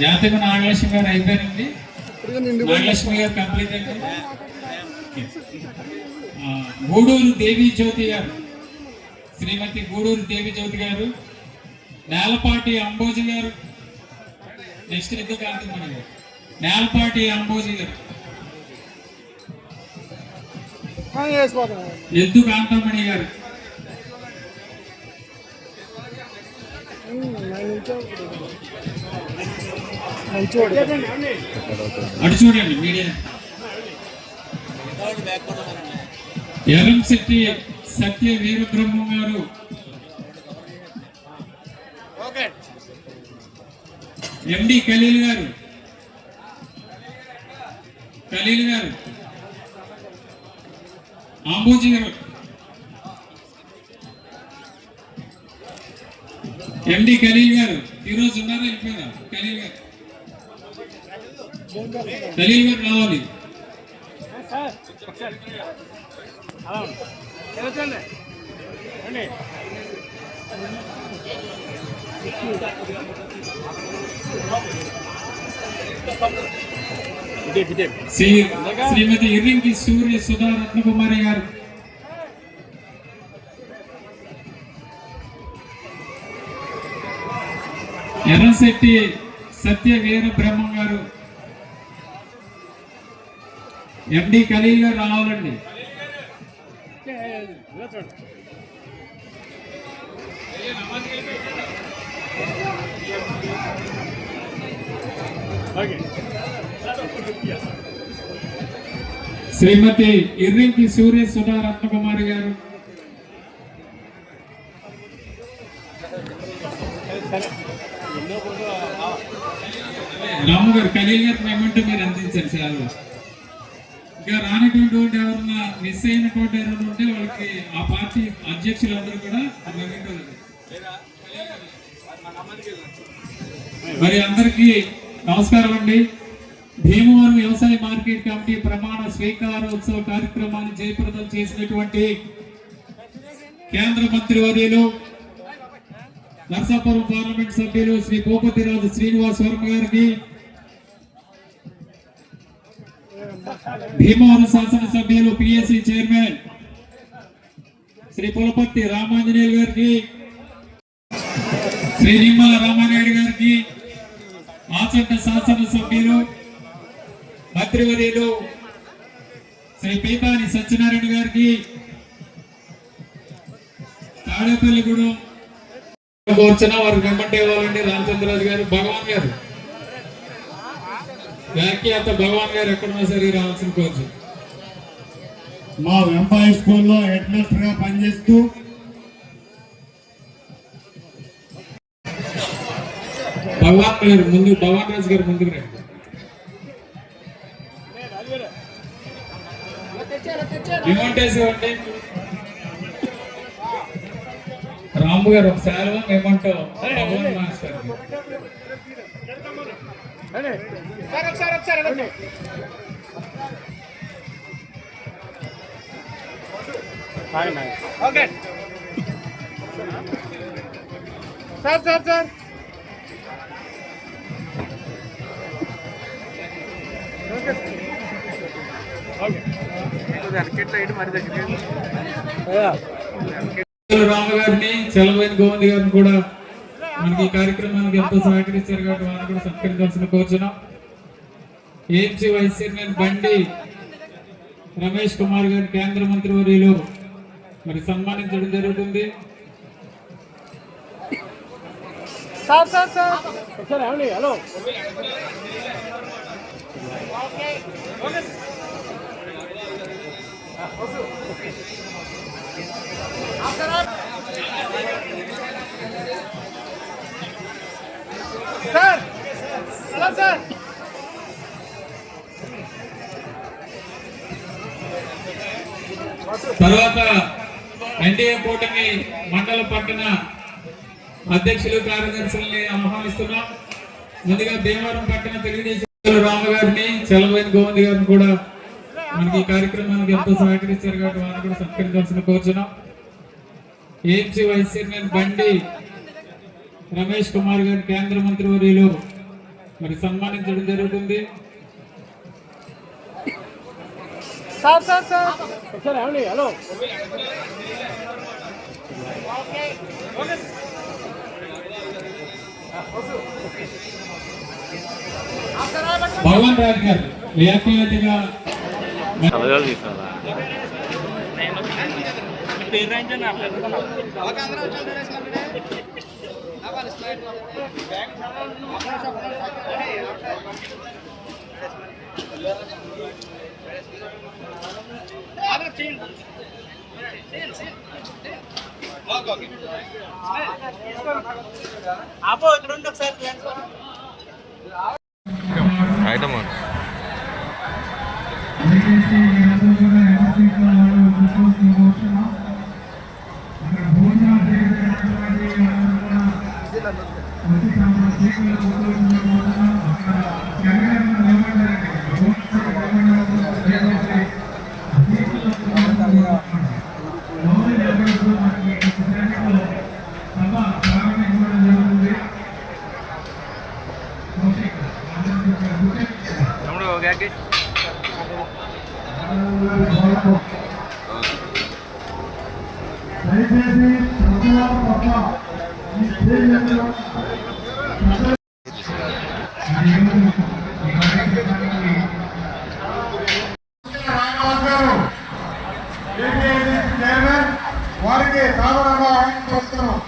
జాతక నాగలక్ష్మి గారు అయిపోయారండి. నాగలక్ష్మి గారు కంప్లీట్ అయింది. గూడూరు దేవి జ్యోతి గారు, శ్రీమతి గూడూరు దేవి జ్యోతి గారు, నేలపాటి అంబోజి గారు, నెక్స్ట్ ఎద్దు కాంతమణి గారు, నేలపాటి అంబోజి గారు, ఎద్దు కాంతమణి గారు, అటు చూడండి మీడియా. ఎర్రంశెట్టి సత్య వీరబ్రహ్మం గారు, ఎండి ఖలీల్ గారు, అంబోజీ గారు, ఎండి ఖలీల్ గారు ఈరోజు ఉన్నారా వెళ్ళిపోయారా? ఖలీల్ గారు రావాలి. శ్రీమతి ఇర్రింకి సూర్య సుధా రత్నకుమారి గారు, ఎర్రశెట్టి సత్య వీర బ్రహ్మం గారు, ఎండి ఖలీల్ గారు రావాలండి. శ్రీమతి ఇర్రింకి సూర్య సుధా రత్నకుమారి గారు, రాము గారు, ఖలీల్ గారు మేమంటే మీరు అందించండి సార్. ఇంకా రానటువంటి ఎవరన్నా మిస్ అయినటువంటి ఎవరైనా ఉంటే వాళ్ళకి ఆ పార్టీ అధ్యక్షులందరూ కూడా మరి అందరికీ నమస్కారం అండి. భీమవరం వ్యవసాయ మార్కెట్ కమిటీ ప్రమాణ స్వీకారోత్సవ కార్యక్రమాన్ని జయప్రదం చేసినటువంటి కేంద్ర మంత్రి వర్యులు, నర్సాపురం పార్లమెంట్ సభ్యులు శ్రీ భూపతిరాజు శ్రీనివాస్ వర్మ గారికి, భీమవరం శాసనసభ్యులు పిఎస్సి చైర్మన్ శ్రీ పులపర్తి రామాంజనేయులు గారికి, శ్రీ నిమ్మల రామానాయుడు గారికి, ఆచంట శాసనసభ్యులు మంత్రివర్యులు శ్రీ పీపాని సత్యనారాయణ గారికి, తాడేపల్లిగూడెం కోర్చిన వారు వెంబటే వాళ్ళండి రామచంద్రరాజు గారు, భగవాన్ గారు వ్యాఖ్యాత భగవాన్ గారు ఎక్కడున్నా సరే రావాల్సిన కోర్చు. మా వెంపాయ స్కూల్లో హెడ్ మాస్టర్ గా పనిచేస్తూ భగవాన్ గారు ముందు, భగవాన్ రాజు గారు ముందుకు రండి. రిమోట్ వేసేవండి. రాము గారు ఒకసారి ఏమంటో భగవాన్ మాస్టర్ సార్ రాము గారిని, చలమైన గోవింద్ గారిని కూడా మనకి ఈ కార్యక్రమానికి ఎంతో సహకరించారు కాబట్టి వారిని కూడా సత్కరించాల్సిన కోరుచున్నాం. ఏఎంసీ వైస్ చైర్మన్ బండి రమేష్ కుమార్ గారి కేంద్ర మంత్రి వర్యులు మరి సన్మానించడం జరుగుతుంది. Hello sir, hello sir. తర్వాత ఎన్డీఏ కూటమి మండల పట్టణ అధ్యక్షులు, కార్యదర్శుల్ని ఆహ్వానిస్తున్నాం. ముందుగా భీమవరం పట్టణ తెలుగుదేశం రాము గారిని, చలమైన గోవింద్ గారిని కూడా మనకి ఈ కార్యక్రమానికి ఎంతో సహకరించారు కాబట్టి వారిని కూడా సత్కరించాల్సిన కోరుచున్నాం. ఏఎంసీ వైస్ చైర్మన్ బండి రమేష్ కుమార్ గారి కేంద్ర మంత్రి వర్యులు మరి సన్మానించడం జరుగుతుంది. భగవాన్ రాజ్ గారు వ్యాఖ్యాతగా వారికి సాధారణంగా ఆహ్వానిస్తున్నాం.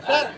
Sir.